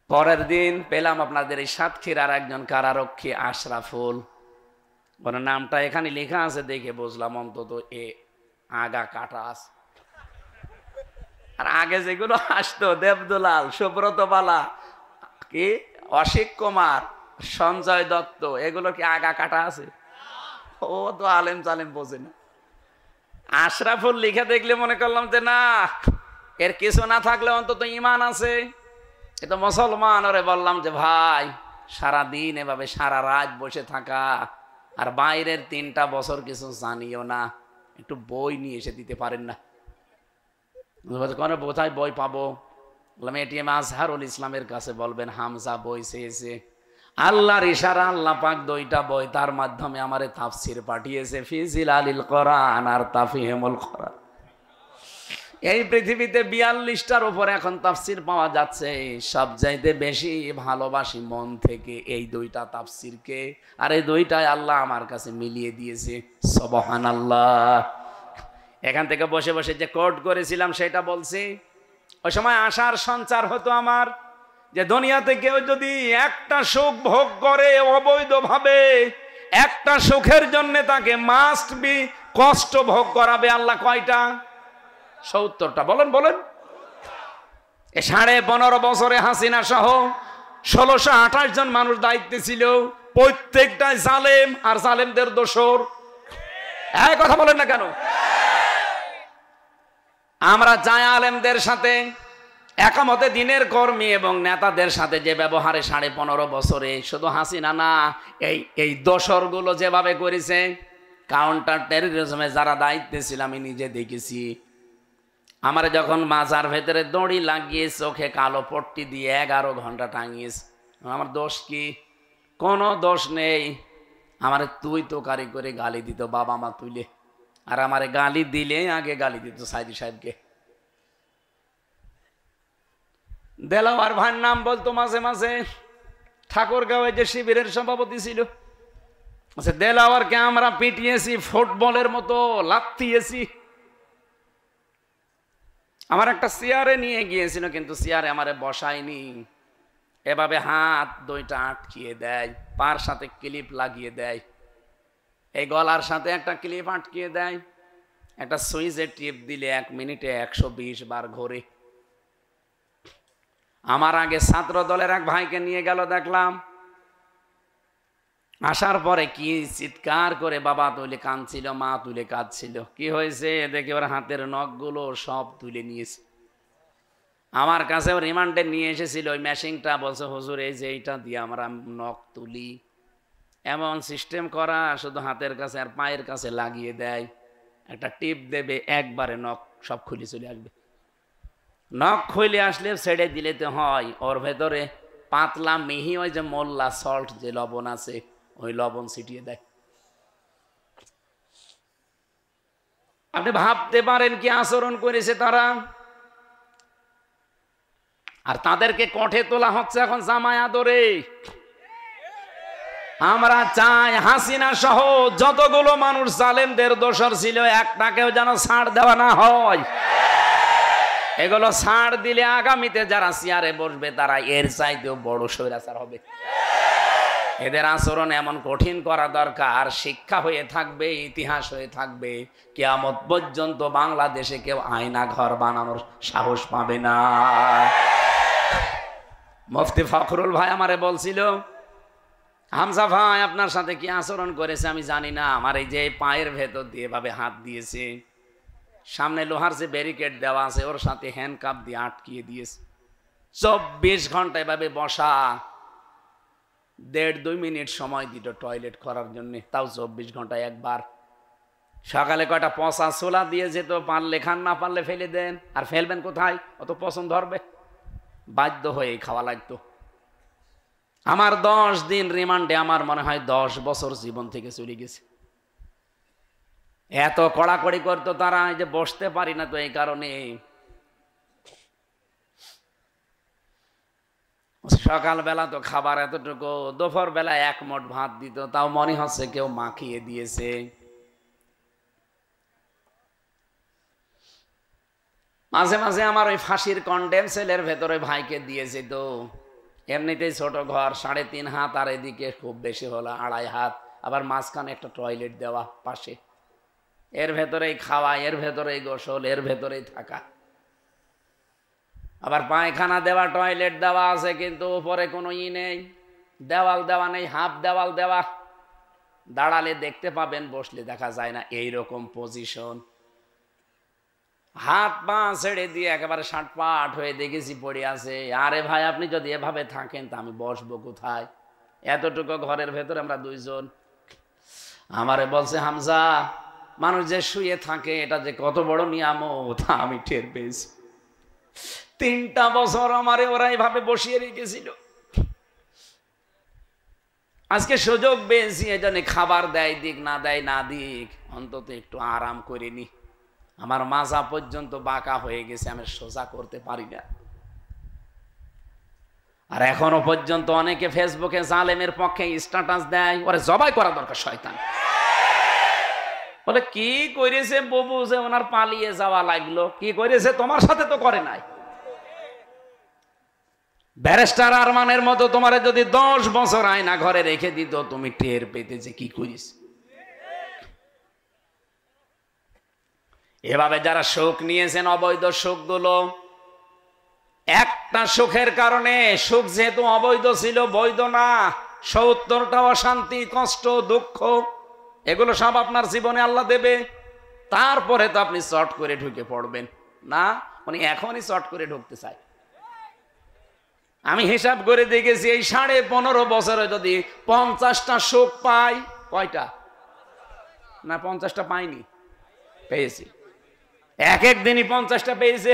পরের দিন পেলাম আপনাদের এই সাতক্ষীরার একজন কারারক্ষী আশরাফুল, ওনার নামটা এখানে লেখা আছে দেখে বুঝলাম অন্তত এ আগা কাটা আছে। আর আগে যেগুলো আসতো দেবদুলাল, সুব্রত বালা, কি অশিক কুমার, সঞ্জয় দত্ত, এগুলো কি আগা কাটা আছে? ও তো আলেম চালেম বোঝে না। আশরাফুল লিখে দেখলে মনে করলাম যে না, এর কিছু না থাকলে অন্তত ইমান আছে, এ তো মুসলমান। ওরে বললাম যে ভাই, সারাদিন এভাবে সারা রাত বসে থাকা আর বাইরের 3টা বছর কিছু জানিও না, একটু বই নিয়ে এসে দিতে পারেন না? কোথায় বই পাবো? বললাম এটিএম আজহারুল ইসলামের কাছে বলবেন হামজা বই চেয়েছে। আল্লাহর ইশারা আল্লাহ পাক 2টা বই তার মাধ্যমে আমারে তাফসির পাঠিয়েছে, ফি জিলালিল কোরআন আর তাফহিমুল কোরআন। এই পৃথিবীতে 42টার উপরে এখন তাফসির পাওয়া যাচ্ছে। সবচাইতে বেশি ভালোবাসি মন থেকে এই 2টা তাফসিরকে, আর এই 2টাই আল্লাহ আমার কাছে মিলিয়ে দিয়েছে। সুবহানাল্লাহ। এখান থেকে বসে বসে যে কোট করেছিলাম সেটা বলছি। ওই সময় আশার সঞ্চার হতো আমার, যে দুনিয়াতে কেউ যদি একটা সুখ ভোগ করে অবৈধভাবে, একটা সুখের জন্য তাকে মাস্ট বি কষ্ট ভোগ করাবে আল্লাহ কয়টা? 70টা। বলেন বলেন। 15.5 বছরে হাসিনা সহ 1628 জন মানুষ দায়িত্বে ছিল, প্রত্যেকটাই জালেম আর জালেমদের দোসর। এই কথা বলেন না কেন? আমরা চাই আলেমদের সাথে, একামতে দিনের কর্মী এবং নেতাদের সাথে যে ব্যবহারে 15.5 বছরে, শুধু হাসিনা না, এই দোসরগুলো যেভাবে করেছে, কাউন্টার টেররিজমে যারা দায়িত্বে ছিল আমি নিজে দেখেছি। আমার যখন মাজার ভেতরে দড়ি লাগিয়ে চোখে কালো পট্টি দিয়ে 11 ঘন্টা টাঙিয়েছে, আমার দোষ কি? কোনো দোষ নেই। আমারে তুই তো কারি করে গালি দিত বাবা মা তুলে, আর আমারে গালি দিলে আগে গালি দিত সাইদি সাহেবকে। দেলাওয়ার ভাইয়ের নাম বলতো মাঝে মাঝে, ঠাকুরগাঁওয়ে যে শিবিরের সভাপতি ছিল। আচ্ছা, দেলাওয়ারকে আমরা পিটিয়েছি, ফুটবলের মতো লাথিয়েছি। আমার একটা চেয়ারে নিয়ে গিয়েছিল, কিন্তু চেয়ারে আমারে বসায়নি, এভাবে হাত দুইটা আটকিয়ে দেয়, পার সাথে ক্লিপ লাগিয়ে দেয়, এই গলার সাথে একটা ক্লিপ আটকিয়ে দেয়, একটা সুইচে টিপ দিলে 1 মিনিটে 120 বার ঘোরে। আমার আগে ছাত্র দলের এক ভাইকে নিয়ে গেল, দেখলাম আসার পরে কি চিৎকার করে বাবা তুলে কাঁদছিল, মা তুলে কাঁদছিল। কি হয়েছে দেখে ওর হাতের নখগুলো সব তুলে নিয়েছে। আমার কাছেও রিমান্ডে নিয়ে এসেছিল ওই মেশিনটা, বলছে হুজুর এই যে এইটা দিয়ে আমরা নখ তুলি, এমন সিস্টেম করা, শুধু হাতের কাছে আর পায়ের কাছে লাগিয়ে দেয়, একটা টিপ দেবে, একবারে নখ সব খুলে চলে আসবে। নখ খুলে আসলে ছেড়ে দিলে তো হয়, ওর ভেতরে পাতলা মিহি ওই যে মোল্লা সল্ট যে লবণ আছে, ওই লবণ ছিটিয়ে দেয়। আপনি ভাবতে পারেন কি আচরণ করেছে তারা। আর তাদেরকে কঠে তোলা হচ্ছে এখন জামায় আদরে। আমরা চাই হাসিনা সহ যতগুলো মানুষ জালেমদের দোষর ছিল, একটাকেও যেন ছাড় দেওয়া না হয়। এগুলো ছাড় দিলে আগামীতে যারা চেয়ারে বসবে তারা এর চাইতেও বড় স্বৈরাচার হবে। এদের আচরণ এমন কঠিন করা দরকার, শিক্ষা হয়ে থাকবে, ইতিহাস হয়ে থাকবে, কিয়ামত পর্যন্ত বাংলাদেশে কেউ আয়না ঘর বানানোর সাহস পাবে না। মুফতি ফখরুল ভাই আমারে বলছিল, হামজা ভাই আপনার সাথে কি আচরণ করেছে আমি জানি না, আমার এই যে পায়ের ভেতর দিয়ে এভাবে হাত দিয়েছে, সামনে লোহার যে ব্যারিকেড দেওয়া আছে ওর সাথে হ্যান্ডকাপ দিয়ে আটকিয়ে দিয়েছে, 24 ঘন্টা এভাবে বসা, 1.5-2 মিনিট সময় দিত টয়লেট করার জন্য, তাও 24 ঘন্টায় একবার। সকালে কয়টা পচা ছোলা দিয়ে যেত, পারলে খান, না পারলে ফেলে দেন। আর ফেলবেন কোথায়, অত পছন্দ ধরবে, বাধ্য হয়ে খাওয়া লাগতো। আমার 10 দিন রিমান্ডে আমার মনে হয় 10 বছর জীবন থেকে চলে গেছে। এত কড়াকড়ি করতো তারা, এই যে বসতে পারি না তো এই কারণে। সকালবেলা তো খাবার এতটুকু, দুপুর বেলা 1 মুঠ ভাত দিত, তাও মনে হচ্ছে কেউ মাখিয়ে দিয়েছে। মাঝে মাঝে আমার ওই ফাঁসির কন্ডেম সেলের ভেতরে ভাইকে দিয়েছে, তো এমনিতেই ছোট ঘর, 3.5 হাত, আর এদিকে খুব বেশি হলো 2.5 হাত, আবার মাঝখানে একটা টয়লেট দেওয়া পাশে, এর ভেতরেই খাওয়া, এর ভেতরেই গোসল, এর ভেতরেই থাকা। আবার পায়খানা দেওয়া, টয়লেট দেওয়া আছে, কিন্তু উপরে কোনো নেই, দেওয়াল দেওয়া নেই, হাফ দেওয়াল দেওয়া, দাঁড়ালে দেখতে পাবেন, বসলে দেখা যায় না, এইরকম পজিশন। হাত পা ছেড়ে দিয়ে একেবারে ষাটপাট হয়ে দেখেছি পড়ে আছে। আরে ভাই আপনি যদি এভাবে থাকেন তা আমি বসবো কোথায়, এতটুকু ঘরের ভেতরে আমরা 2 জন। আমারে বলছে, হামজা মানুষ যে শুয়ে থাকে এটা যে কত বড় নিয়ামত আমি টের পেয়েছি। 3টা বছর আমারে ওরা এইভাবে বসিয়ে রেখেছিল, আজকে সুযোগ পেয়েছি, এজন্য খাবার দেয় দিক, না দেয় না দিক, অন্তত একটু আরাম করে নি। আমার মাজা পর্যন্ত বাঁকা হয়ে গেছে, আমি সোজা করতে পারি না। আর এখনো পর্যন্ত অনেকে ফেসবুকে জালেমের পক্ষে স্ট্যাটাস দেয়, ওরে জবাই করা দরকার শয়তান। বলে কি করেছে বাবু যে ওনার পালিয়ে যাওয়া লাগলো, কি করেছে, তোমার সাথে তো করে নাই। ব্যারিস্টার আরমানের মতো তোমারে যদি 10 বছর আয়না ঘরে রেখে দিত, তুমি টের পেতে যে কি করিস। এভাবে যারা সুখ নিয়েছেন, অবৈধ সুখগুলো, একটা সুখের কারণে, সুখ যেহেতু অবৈধ ছিল, বৈধ না, 70টা অশান্তি, কষ্ট, দুঃখ, এগুলো সব আপনার জীবনে আল্লাহ দেবে। তারপরে তো আপনি চট করে ঢুকে পড়বেন না, উনি এখনই চট করে ঢুকতে চায়। আমি হিসাব করে দেখেছি, এই 15.5 বছরে যদি 50টা সুখ পাই, কয়টা না 50টা পাইনি, পেয়েছি, এক দিনই 50টা পেয়েছে।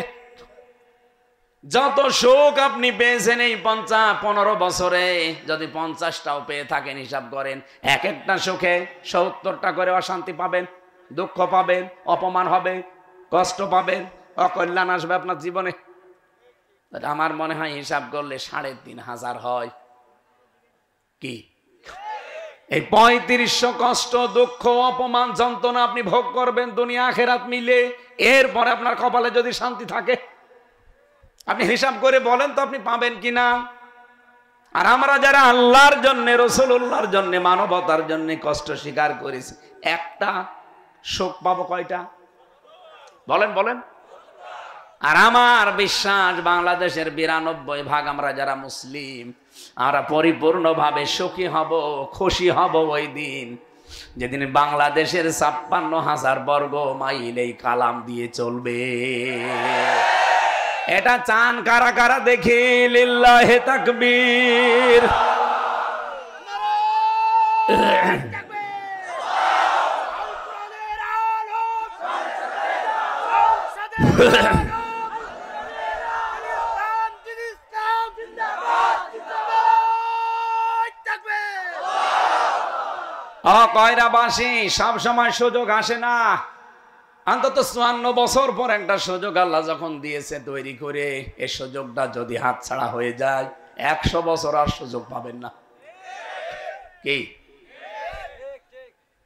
যত সুখ আপনি পেয়েছেন এই 15 বছরে, যদি 50টাও পেয়ে থাকেন, হিসাব করেন এক একটা সুখে 70টা করে অশান্তি পাবেন, দুঃখ পাবেন, অপমান হবে, কষ্ট পাবেন, অকল্যাণ আসবে আপনার জীবনে। আমার মনে হয় হিসাব করলে 3500 হয়। কি এই 3500 কষ্ট, দুঃখ, অপমান, যন্ত্রণা আপনি ভোগ করবেন দুনিয়া আখেরাত মিলে। এরপরে আপনার কপালে যদি শান্তি থাকে, আপনি হিসাব করে বলেন তো আপনি পাবেন কিনা। আর আমরা যারা আল্লাহর জন্য, রাসূলুল্লাহর জন্য, মানবতার জন্য কষ্ট স্বীকার করেছি, একটা সুখ পাবো কয়টা? বলেন বলেন। আর আমার বিশ্বাস বাংলাদেশের 92% আমরা যারা মুসলিম, আমরা পরিপূর্ণভাবে সুখী হব, খুশি হব ওই দিন যেদিন বাংলাদেশের 56,000 বর্গ মাইল এই কালাম দিয়ে চলবে। এটা চান কারা কারা দেখি? লিল্লাহি তাকবীর। কয়রাবাসী, সব সময় সুযোগ আসে না। অন্তত 54 বছর পর একটা সুযোগ আল্লাহ যখন দিয়েছে তৈরি করে, এই সুযোগটা যদি হাতছাড়া হয়ে যায় 100 বছর আর সুযোগ পাবেন না। কি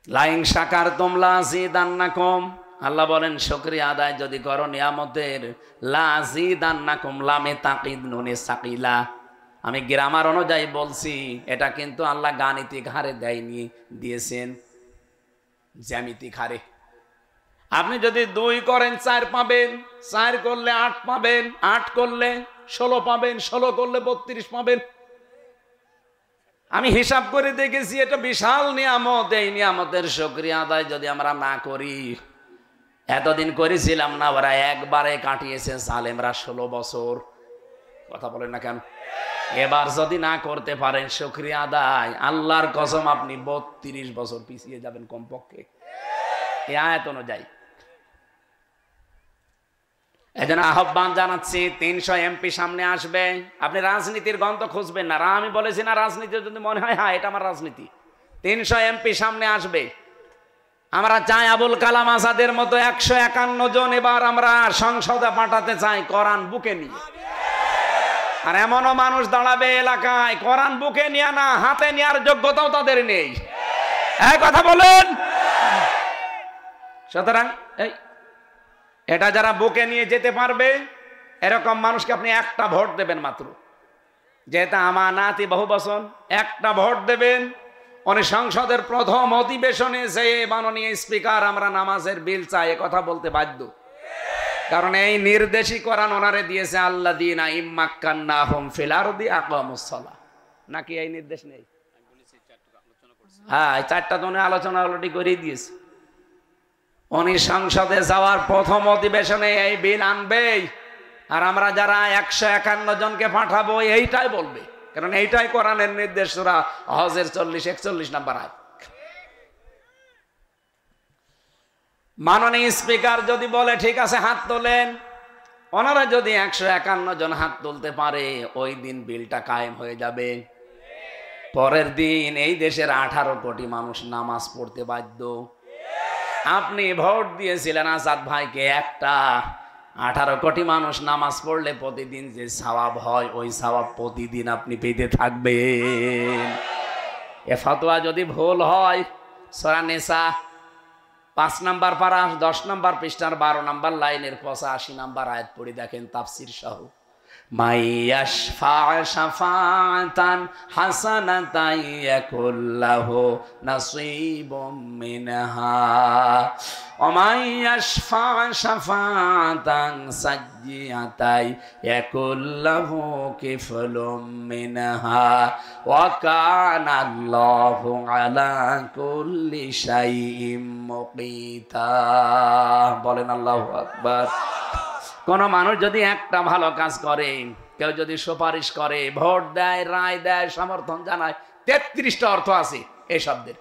লাইন শাকারতুম লাযিদান্নাকুম, আল্লাহ বলেন শুকরিয়া আদায় যদি করো নিয়ামতের, লাযিদান্নাকুম, লামে তাকিদ নুনে সাকিলা। আমি গ্রামার অনুযায়ী বলছি, এটা কিন্তু আল্লাহ গাণিতিক হারে দেয়নি, দিয়েছেন জ্যামিতিক হারে। আপনি যদি 2 করেন 4 পাবেন, 4 করলে 8 পাবেন, 8 করলে 16 পাবেন, 16 করলে 32 পাবেন। আমি হিসাব করে দেখেছি এটা বিশাল নিয়ামত। এই নিয়ামতের শুকরিয়া আদায় যদি আমরা না করি, এতদিন করেছিলাম না, ওরা একবারে কাটিয়েছে জালেমরা 16 বছর। কথা বলেন না কেন? এবার যদি না করতে পারেন শুকরিয়া আদায়, আল্লাহর কসম আপনি 32 বছর পিছিয়ে যাবেন কমপক্ষে, এই আয়াত অনুযায়ী। এজন্য আহ্বান জানাচ্ছি, 300 এমপি সামনে আসবে। আপনি রাজনীতির গন্ধ খুঁজবেন না। আমি বলেছি না, রাজনীতি যদি মনে হয় হ্যাঁ এটা আমার রাজনীতি, 300 এমপি সামনে আসবে। আমরা চাই আবুল কালাম আজাদের মতো 151 জন এবার আমরা সংসদে পাঠাতে চাই, কোরআন বুকে নিয়ে। আর এমনও মানুষ দাঁড়াবে এলাকায়, কোরআন বুকে নিয়ে না, হাতে নেওয়ার যোগ্যতাও তাদের নেই। এই কথা বলেন। সুতরাং এটা যারা বুকে নিয়ে যেতে পারবে, এরকম মানুষকে আপনি একটা ভোট দেবেন মাত্র, যেটা আমানাতি বহুবচন, একটা ভোট দেবেন। উনি সংসদের প্রথম অধিবেশনে যে মাননীয় স্পিকার আমরা নামাজের বিল চাই, কথা বলতে বাধ্য। কারণ এই নির্দেশই কোরআন ওনারে দিয়েছে, আল্লাযীনা ইম্মাক্কান্নাহুম ফিল আরদি আকামুস সালাহ। নাকি এই নির্দেশ নেই? হ্যাঁ, 4টা জনে আলোচনা অলরেডি করে দিয়েছে। উনি সংসদে যাওয়ার প্রথম অধিবেশনে এই বিল আনবেই। আর আমরা যারা 151 জনকে পাঠাবো এইটাই বলবে, কারণ এইটাই কোরআনের নির্দেশ। সূরা হজের 40-41 নম্বর আয়াত। মাননীয় স্পিকার যদি বলে ঠিক আছে হাত তোলেন, ওনারা যদি 151 জন হাত তুলতে পারে, ওই দিন বিলটা কায়েম হয়ে যাবে। পরের দিন এই দেশের 18 কোটি মানুষ নামাজ পড়তে বাধ্য। আপনি ভোট দিয়েছিলেন আজাদ ভাইকে, একটা 18 কোটি মানুষ নামাজ পড়লে প্রতিদিন যে সওয়াব হয়, ওই সওয়াব প্রতিদিন আপনি পেতে থাকবেন। এ ফতোয়া যদি ভুল হয়, সূরা নিসা 5 নম্বর পারা 10 নম্বর পৃষ্ঠার 12 নম্বর লাইনের 85 নম্বর আয়াত পড়ে দেখেন তাফসীর সহ। মাইয়াশফা শাফাআতান হাসানাতান ইয়াকুল্লাহু নাসীবুম মিনহা ওয়া মাইয়াশফা শাফাআতান সাজ্জিয়াতান ইয়াকুল্লাহু কিফলুম মিনহা ওয়া কানা আল্লাহু আলা কুল্লি শাইইন মুকিতা। বলেন আল্লাহু আকবার। কোন মানুষ যদি একটা ভালো কাজ করে, কেউ যদি সুপারিশ করে, ভোট দেয়, রায় দেয়, সমর্থন জানায়, 33টা অর্থ আছে এই শব্দের।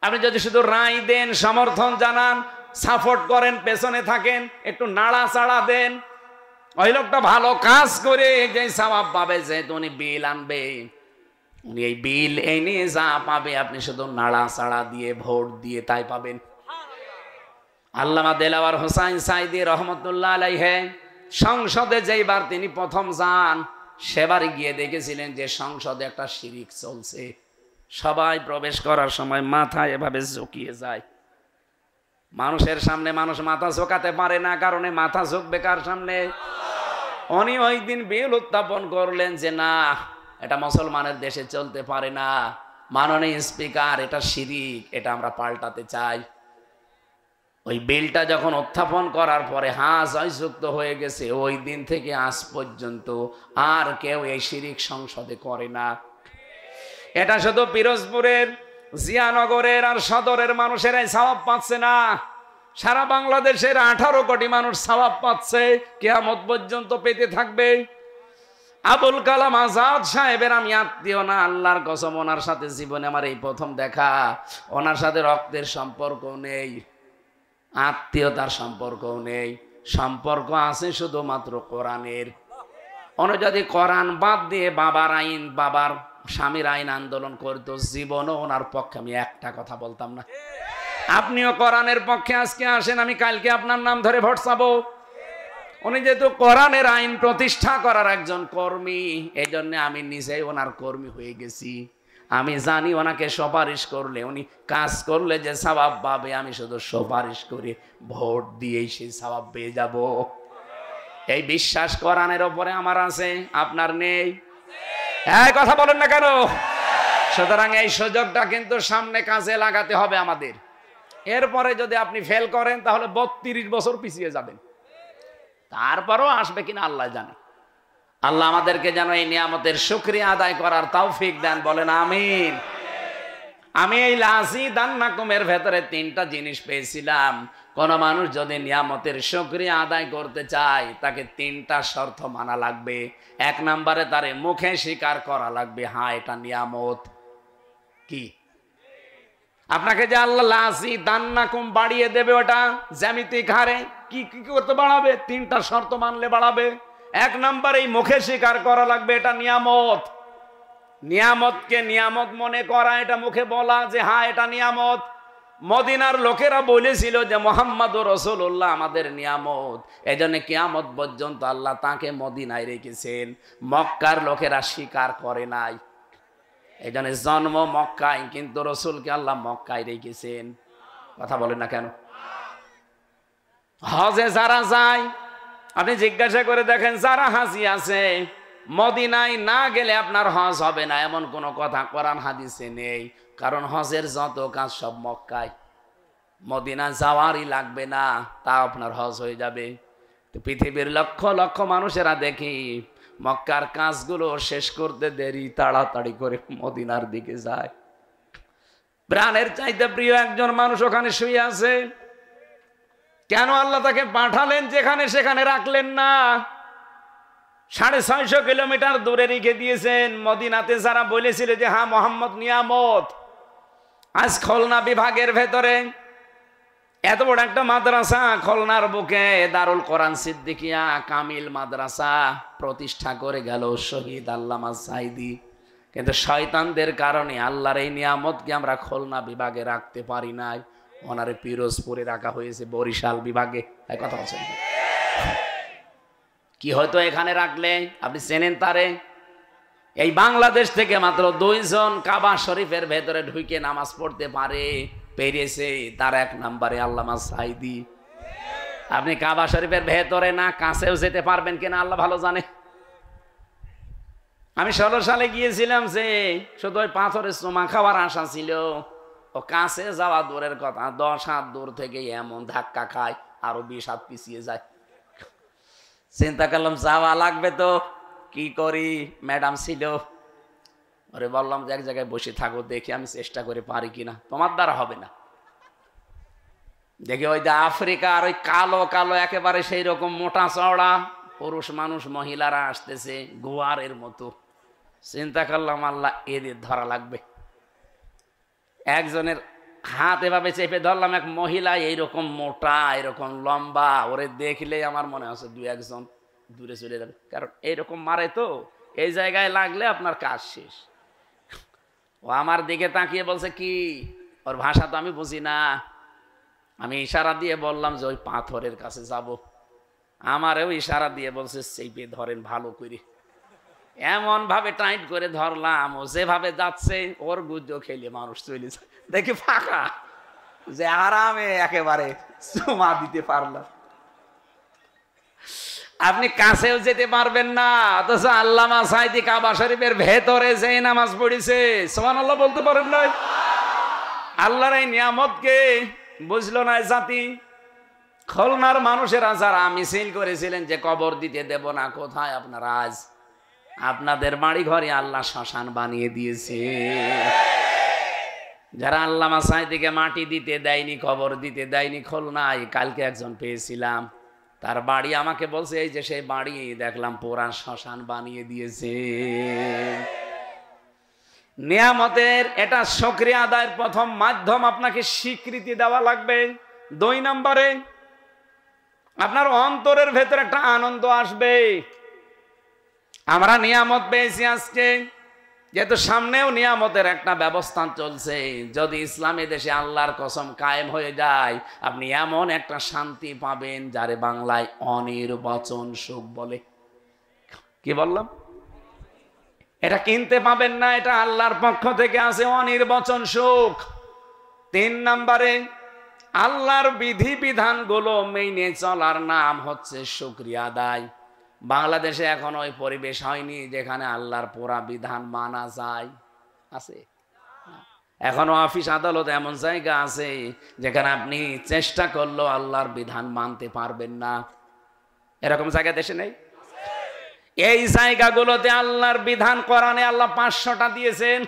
আপনি যদি শুধু রায় দেন, সমর্থন জানান, সাপোর্ট করেন, পেছনে থাকেন, একটু নাড়াচাড়া দেন, ওই লোকটা ভালো কাজ করে যে সওয়াব পাবে, যেহেতু উনি বিল আনবে, উনি এই বিল এনে যা পাবে আপনি শুধু নাড়াচাড়া দিয়ে ভোট দিয়ে তাই পাবেন। আল্লামা দেলাওয়ার হোসাইন সাইদি রহমতুল্লাহ আলাইহি সংসদে যেইবার তিনি প্রথম যান, সেবারে গিয়ে দেখেছিলেন যে সংসদে একটা শিরিক চলছে। সবাই প্রবেশ করার সময় মাথা এভাবে ঝুঁকিয়ে যায়। মানুষের সামনে মানুষ মাথা ঝোঁকাতে পারে না, কারণে মাথা ঝুঁকবে কার সামনে? উনি ওই দিন বিল উত্থাপন করলেন যে না, এটা মুসলমানের দেশে চলতে পারে না, মাননীয় স্পিকার, এটা শিরিক, এটা আমরা পাল্টাতে চাই। ওই বিলটা যখন উত্থাপন করার পরে জয়যুক্ত হয়ে গেছে, ওই দিন থেকে আজ পর্যন্ত আর কেউ এই শিরিক সংসদে করে না। এটা শুধু পিরোজপুরের, জিয়ানগরের আর সদরের মানুষেরাই সওয়াব পাচ্ছে না, সারা বাংলাদেশের 18 কোটি মানুষ সওয়াব পাচ্ছে, কিয়ামত পর্যন্ত পেতে থাকবে। আবুল কালাম আজাদ সাহেবের আমি আত্মীয় না, আল্লাহর কসম, ওনার সাথে জীবনে আমার এই প্রথম দেখা। ওনার সাথে রক্তের সম্পর্ক নেই, আত্মীয়তার সম্পর্কও নেই, সম্পর্ক আছে শুধুমাত্র কোরআনের। উনি যদি কোরআন বাদ দিয়ে বাবার আইন, বাবার স্বামীর আইন আন্দোলন করতো, জীবনও ওনার পক্ষে আমি একটা কথা বলতাম না। আপনিও কোরআনের পক্ষে আজকে আসেন, আমি কালকে আপনার নাম ধরে ভোট চাবো। উনি যেহেতু কোরআনের আইন প্রতিষ্ঠা করার একজন কর্মী, এই জন্য আমি নিজেই ওনার কর্মী হয়ে গেছি। আমি জানি ওনাকে সুপারিশ করলে, উনি কাজ করলে যে সওয়াব পাবে, আমি শুধু সুপারিশ করে ভোট দিয়েই সেই সওয়াব পেয়ে যাব। এই বিশ্বাস কোরআনের উপরে আমার আছে, আপনার নেই? এই কথা বলেন না কেন? সুতরাং এই সুযোগটা কিন্তু সামনে কাজে লাগাতে হবে আমাদের। এরপরে যদি আপনি ফেল করেন তাহলে 32 বছর পিছিয়ে যাবেন, তারপরও আসবে কিনা আল্লাহ জানে। আল্লাহ আমাদেরকে যেন এই নিয়ামতের শুকরিয়া আদায় করার তৌফিক দেন, বলেন আমিন। আমি এই লাযিদান্নাকুমের ভেতরে 3টা জিনিস পেয়েছিলাম। কোন মানুষ যদি নিয়ামতের শুকরিয়া আদায় করতে চায়, তাকে 3টা শর্ত মানা লাগবে। 1 নম্বরে তারে মুখে স্বীকার করা লাগবে, হ্যাঁ এটা নিয়ামত। কি? আপনাকে যে আল্লাহ লাযিদান্নাকুম বাড়িয়ে দেবে, ওটা জ্যামিতিক হারে কি কি করতে বাড়াবে? 3টা শর্ত মানলে বাড়াবে। 1 নম্বরে এই মুখে স্বীকার করা লাগবে এটা নিয়ামত। নিয়ামতকে নিয়ামত মনে করা, এটা মুখে বলা যে হ্যাঁ এটা নিয়ামত। মদিনার লোকেরা বলেছিল যে মুহাম্মাদুর রাসূলুল্লাহ আমাদের নিয়ামত, এজন্য কিয়ামত পর্যন্ত আল্লাহ তাকে মদিনায় রেখেছেন। মক্কার লোকেরা স্বীকার করে নাই, এজন্য জন্ম মক্কায়, কিন্তু রাসূলকে আল্লাহ মক্কায় রেখেছেন। কথা বলেন না কেন? হজে যারা যায়, আপনি জিজ্ঞাসা করে দেখেন, যারা হাজি আছে, মদিনায় না গেলে আপনার হজ হবে না, এমন কোনো কথা কোরআন হাদিসে নেই। কারণ হজের যত কাজ সব মক্কায়, মদিনা যাওয়ারই লাগবে না, তা আপনার হজ হয়ে যাবে। তো পৃথিবীর লক্ষ লক্ষ মানুষেরা দেখি মক্কার কাজগুলো শেষ করতে দেরি, তাড়াতাড়ি করে মদিনার দিকে যায়। প্রাণের চাইতে প্রিয় একজন মানুষ ওখানে শুয়ে আছে, কেন আল্লাহ তাকে পাঠালেন যেখানে সেখানে রাখলেন না? 650 কিলোমিটার দূরে রেখে দিয়েছেন। মদিনাতে যারা বলেছিল যে হ্যাঁ মোহাম্মদ নিয়ামত, আজ খুলনা বিভাগের ভেতরে এত বড় একটা মাদ্রাসা, খুলনার বুকে দারুল কোরআন সিদ্দিকিয়া কামিল মাদ্রাসা প্রতিষ্ঠা করে গেল শহীদ আল্লামা সাইদি। কিন্তু শয়তানদের কারণে আল্লাহর এই নিয়ামতকে আমরা খুলনা বিভাগে রাখতে পারি নাই, ওনারে পিরোজপুরে রাখা হয়েছে, বরিশাল বিভাগে। এই কথা বলছেন কি? হয়তো এখানে রাখলে আপনি চেনেন তারে? এই বাংলাদেশ থেকে মাত্র 2 জন কাবা শরীফের ভেতরে ঢুকে নামাজ পড়তে পেরেছে, তার 1 নম্বরে আল্লামা সাইদি। আপনি কাবা শরীফের ভেতরে না কাছেও যেতে পারবেন কিনা আল্লাহ ভালো জানে। আমি 16 সালে গিয়েছিলাম, যে শুধু ওই পাথরের চুমা খাওয়ার আশা ছিল, ও কাছে যাওয়া দূরের কথা, 10 হাত দূর থেকে এমন ধাক্কা খায়, আরো 20 হাত পিছিয়ে যায়। চিন্তা করলাম যাওয়া লাগবে তো, কি করি? ম্যাডাম ছিল, ওরে বললাম যে এক জায়গায় বসে থাকো, দেখি আমি চেষ্টা করে পারি কিনা। তোমার দ্বারা হবে না। দেখি ওই যে আফ্রিকার ওই কালো কালো একেবারে সেই রকম মোটা চওড়া পুরুষ মানুষ, মহিলারা আসতেছে গোয়ারের মতো। চিন্তা করলাম আল্লাহ এদের ধরা লাগবে। একজনের হাত এভাবে চেপে ধরলাম, এক মহিলা এইরকম মোটা, এরকম লম্বা, ওরে দেখলেই আমার মনে হচ্ছে 2-1 জন দূরে চলে যাবে, কারণ এইরকম মারে তো, এই জায়গায় লাগলে আপনার কাজ শেষ। ও আমার দিকে তাকিয়ে বলছে কি, ওর ভাষা তো আমি বুঝি না, আমি ইশারা দিয়ে বললাম যে ওই পাথরের কাছে যাব। আমারও ইশারা দিয়ে বলছে চেপে ধরেন ভালো করে। এমন ভাবে টাইট করে ধরলাম, ও যেভাবে যাচ্ছে ওর গুজ্জ খেলে মানুষ চলে যায়, দেখি ফাঁকা, যে আরামে একেবারে চুমা দিতে পারলাম। আপনি কাছেও যেতে পারবেন না, অথচ আল্লামা সাইদি কাবা শরীফের ভেতরে যে নামাজ পড়েছে, সুবহানাল্লাহ বলতে পারেন না? আল্লাহর এই নিয়ামতকে বুঝলো না জাতি। খুলনার মানুষেরা যারা মিছিল করেছিলেন যে কবর দিতে দেব না, কোথায় আপনারা? আজ আপনাদের বাড়ি ঘরে আল্লাহ শ্মশান বানিয়ে দিয়েছে। যারা আল্লামা সাইদিকে মাটি দিতে দেয়নি, কবর দিতে দেয়নি খুলনায়, কালকে একজন পেয়েছিলাম, তার বাড়ি আমাকে বলছে এই যে সেই বাড়ি দেখলাম পুরা শ্মশান বানিয়ে দিয়েছে। নিয়ামতের এটা শুকরিয়া আদায়ের প্রথম মাধ্যম, আপনাকে স্বীকৃতি দেওয়া লাগবে। 2 নম্বরে আপনার অন্তরের ভেতরে একটা আনন্দ আসবে, আমরা নিয়ামত পেয়েছি আজকে, যেহেতু সামনেও নিয়ামতের একটা ব্যবস্থা চলছে। যদি ইসলামী দেশে আল্লাহর কসম কায়েম হয়ে যায়, আপনি এমন একটা শান্তি পাবেন যারে বাংলায় অনির্বচন সুখ বলে। কি বললাম? এটা কিনতে পাবেন না, এটা আল্লাহর পক্ষ থেকে আছে অনির্বচন সুখ। 3 নম্বরে আল্লাহর বিধি বিধানগুলো মেনে চলার নাম হচ্ছে শুকরিয়া আদায়। বাংলাদেশে এখন ওই পরিবেশ হয়নি যেখানে আল্লাহর পুরা বিধান মানা যায়, আছে? এখনো অফিস আদালত এমন জায়গা আছে যেখানে আপনি চেষ্টা করলেও আল্লাহর বিধান মানতে পারবেন না। এরকম জায়গা দেশে নেই? এই জায়গাগুলোতে আল্লাহর বিধান কোরআনে আল্লাহ 500টা দিয়েছেন।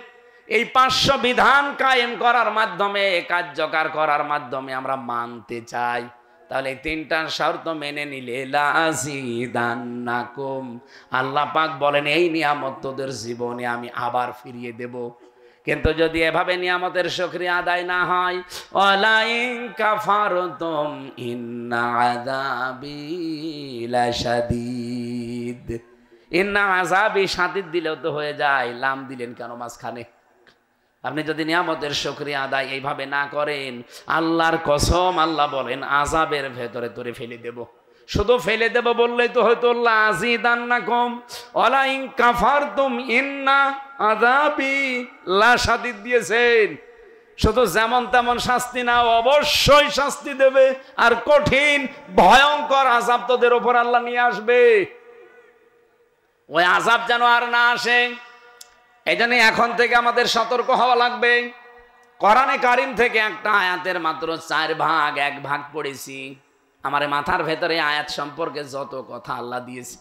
এই 500 বিধান কায়েম করার মাধ্যমে, কার্যকর করার মাধ্যমে আমরা মানতে চাই। তাহলে 3টা শর্ত মেনে নিলে লাযিদান্নাকুম, আল্লাহ পাক বলেন এই নিয়ামত তোদের জীবনে আমি আবার ফিরিয়ে দেব। কিন্তু যদি এভাবে নিয়ামতের শুকরিয়া আদায় না হয়, ওয়ালাইন কাফারতুম ইন্না আযাবি লাশাদীদ, ইন্না আযাবি শাদীদ দিলেও তো হয়ে যায়, লাম দিলেন কেন মাঝখানে? আপনি যদি নিয়ামতের শুকরিয়া আদায় এইভাবে না করেন, আল্লাহর কসম আল্লাহ বলেন আযাবের ভেতরে তোরে ফেলে দেব। শুধু ফেলে দেব বললেই তো হয়তো লাযিদান্নাকুম ওয়ালাইন কাফারতুম ইন্না আযাবি লাশাদীদ দিয়েছেন। শুধু যেমন তেমন শাস্তি না, অবশ্যই শাস্তি দেবে, আর কঠিন ভয়ঙ্কর আযাব তোদের উপর আল্লাহ নিয়ে আসবে। ওই আযাব যেন আর না আসে, এই জন্য এখন থেকে আমাদের সতর্ক হওয়া লাগবে। কোরআনে কারীম থেকে একটা আয়াতের মাত্র 4 ভাগ 1 ভাগ পড়েছি। আমার মাথার ভেতরে আয়াত সম্পর্কে যত কথা আল্লাহ দিয়েছে,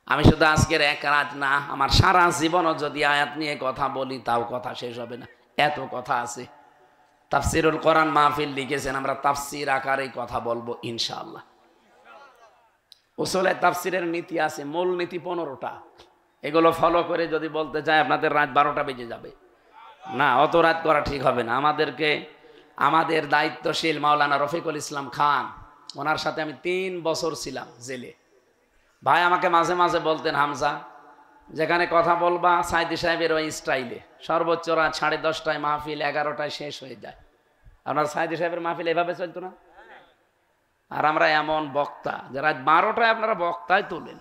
আমি শুধু আজকের এক রাত না, আমার সারা জীবনও যদি আয়াত নিয়ে কথা বলি তাও কথা শেষ হবে না, এত কথা আছে। তাফসিরুল কোরআন মাহফিল লিখেছেন, আমরা তাফসির আকারেই কথা বলবো ইনশাআল্লাহ। উসুলে তাফসিরের নীতি আছে, মূল নীতি 15টা। এগুলো ফলো করে যদি বলতে চাই আপনাদের রাত 12টা বেজে যাবে। না, অত রাত করা ঠিক হবে না। আমাদের দায়িত্বশীল মাওলানা রফিকুল ইসলাম খান, ওনার সাথে আমি 3 বছর ছিলাম জেলে। ভাই আমাকে মাঝে মাঝে বলতেন, হামজা যেখানে কথা বলবা সাইদি সাহেবের ওই স্টাইলে, সর্বোচ্চ রাত 10:30টায় মাহফিল, 11টায় শেষ হয়ে যায়। আপনার সাইদি সাহেবের মাহফিল এভাবে চলতো না? আর আমরা এমন বক্তা যে রাত 12টায় আপনারা বক্তায় তোলেন।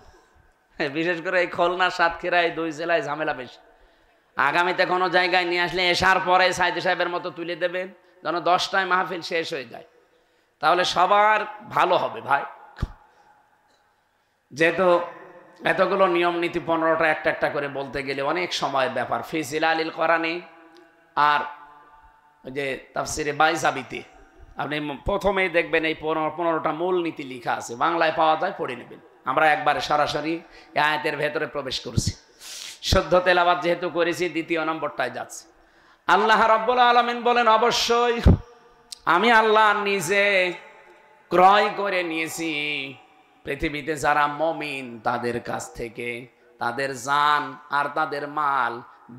বিশেষ করে এই খুলনা, সাতক্ষীরা, এই 2 জেলায় ঝামেলা বেশি। আগামীতে কোনো জায়গায় নিয়ে আসলে এসার পরে সাইদি সাহেবের মতো তুলে দেবেন, যেন 10টায় মাহফিল শেষ হয়ে যায়, তাহলে সবার ভালো হবে ভাই। যেহেতু এতগুলো নিয়ম নীতি 15টা একটা একটা করে বলতে গেলে অনেক সময় ব্যাপার। ফি জিলালিল কোরআনে আর ওই যে তাফসিরে বাইজাবিতে আপনি প্রথমেই দেখবেন এই 15টা মূল নীতি লেখা আছে, বাংলায় পাওয়া যায়, পড়ে নেবেন। আমরা একবারে সরাসরি আয়াতের ভেতরে প্রবেশ করছি, শুদ্ধ তেলাওয়াত যেহেতু করেছি, 2 নম্বরটায় যাচ্ছে। আল্লাহ রাব্বুল আলামিন বলেন, অবশ্যই আমি আল্লাহ নিজে ক্রয় করে নিয়েছি পৃথিবীতে যারা মুমিন তাদের কাছ থেকে তাদের জান আর তাদের মাল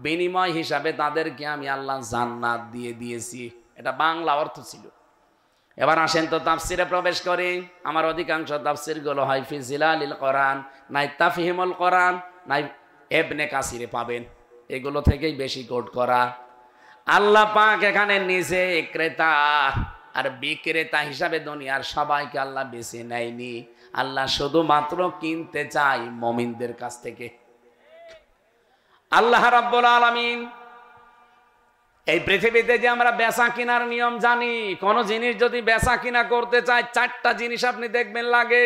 বিনিময় হিসাবে তাদেরকে আমি আল্লাহ জান্নাত দিয়ে দিয়েছি। এটা বাংলা অর্থ ছিল। এবার আসেন তো তাফসিরে প্রবেশ করি। আমার অধিকাংশ তাফসির গুলো হয় ফি জিলালিল কোরআন, নাই তাফহিমুল কোরআন, নাই ইবনে কাসিরে পাবেন, এগুলো থেকেই বেশি কোট করা। আল্লাহ পাক এখানে নিজে ক্রেতা আর বিক্রেতা হিসাবে দুনিয়ার সবাইকে আল্লাহ বেছে নেয়নি। আল্লাহ শুধুমাত্র কিনতে চায় মুমিনদের কাছ থেকে। আল্লাহ রাব্বুল আলামিন এই পৃথিবীতে যে আমরা বেচা কিনার নিয়ম জানি, কোন জিনিস যদি বেচা কিনা করতে চায়, চারটা জিনিস আপনি দেখবেন লাগে।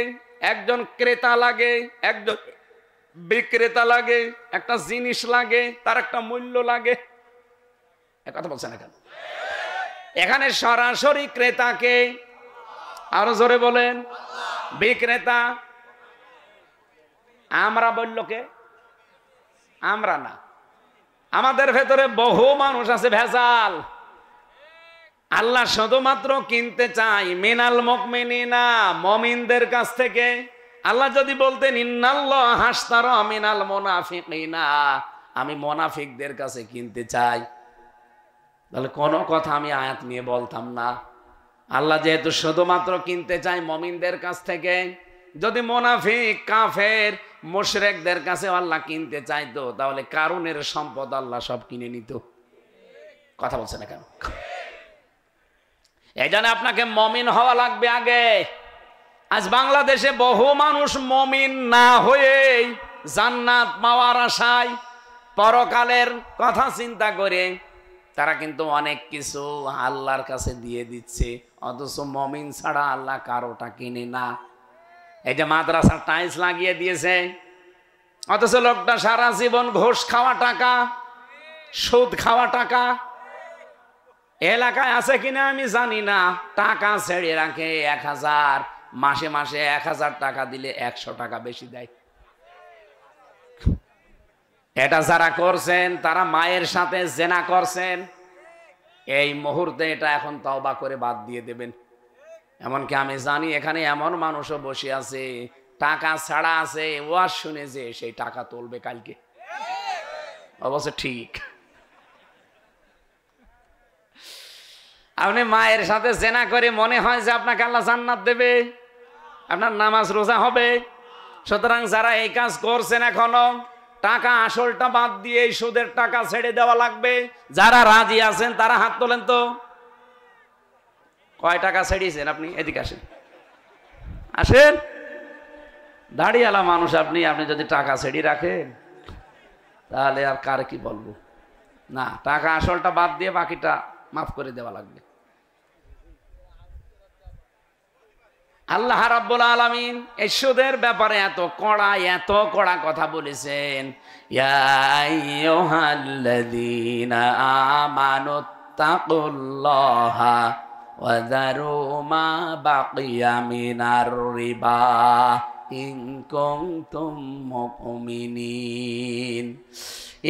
একজন ক্রেতা লাগে, একজন বিক্রেতা লাগে, একটা জিনিস লাগে, তার একটা মূল্য লাগে। কথা বলছেন না কেন? এখানে সরাসরি ক্রেতাকে, আরো জোরে বলেন, বিক্রেতা। আমরা বলল কে? আমরা না, আমাদের ভেতরে বহু মানুষ আছে ভেজাল। আল্লাহ শুধুমাত্র কিনতে চাই মিনাল মুমিনিনা, মুমিনদের কাছ থেকে। আল্লাহ যদি বলতেন ইন্নাল্লাহ হাশতারা মিনাল মুনাফিকিনা, আমি মুনাফিকদের কাছে কিনতে চাই, তাহলে কোনো কথা আমি আয়াত নিয়ে বলতাম না। আল্লাহ যেহেতু শুধুমাত্র কিনতে চাই মুমিনদের কাছ থেকে, যদি মুনাফিক কাফের মুশরিকদের কাছে আল্লাহ কিনতে চাইতো, তাহলে কারুনের সম্পদ আল্লাহ সব কিনে নিত। কথা বলছে না কেন? এই জন্য আপনাকে মুমিন হওয়া লাগবে আগে। আজ বাংলাদেশে বহু মানুষ মুমিন না হয়ে জান্নাত পাওয়ার আশায়, পরকালের কথা চিন্তা করে তারা কিন্তু অনেক কিছু আল্লাহর কাছে দিয়ে দিচ্ছে, অথচ মুমিন ছাড়া আল্লাহ কারোটা কিনে না। এই যে মাদ্রাসার টাইলস লাগিয়ে দিয়েছে, অথচ লোকটা সারা জীবন ঘুষ খাওয়া টাকা, সুদ খাওয়া টাকা। এলাকায় আছে কিনা আমি জানি না, টাকা ছেড়ে রাখে 1000, মাসে মাসে 1000 টাকা দিলে 100 টাকা বেশি দেয়। এটা যারা করছেন তারা মায়ের সাথে জেনা করছেন। এই মুহূর্তে এটা এখন তওবা করে বাদ দিয়ে দেবেন। এমনকি আমি জানি এখানে এমন মানুষও বসে আছে, টাকা ছাড়া আছে, ওয়াজ শুনে যে সেই টাকা তুলবে কালকে। অবশ্য ঠিক, আপনি মায়ের সাথে জেনা করে মনে হয় যে আপনাকে আল্লাহ জান্নাত দেবে, আপনার নামাজ রোজা হবে। সুতরাং যারা এই কাজ করছেন এখনো, টাকা আসলটা বাদ দিয়ে এই সুদের টাকা ছেড়ে দেওয়া লাগবে। যারা রাজি আছেন তারা হাত তোলেন তো। কয় টাকা ছেড়িয়েছেন আপনি? এদিকে আসেন, আসেন। দাড়িওয়ালা মানুষ আপনি, আপনি যদি টাকা ছেড়ে রাখেন তাহলে আর কার কি বলবো। না, টাকা আসলটা বাদ দিয়ে বাকিটা মাফ করে দেওয়া লাগবে। আল্লাহ রাব্বুল আলামিন এই সুদের ব্যাপারে এত কড়া কথা বলেছেন। ইয়া আইয়ুহাল্লাযীনা আমানুত্তাকুল্লাহা ওয়া যারু মা বাকিয়া মিনার রিবা ইন কুনতুম মুমিনিন।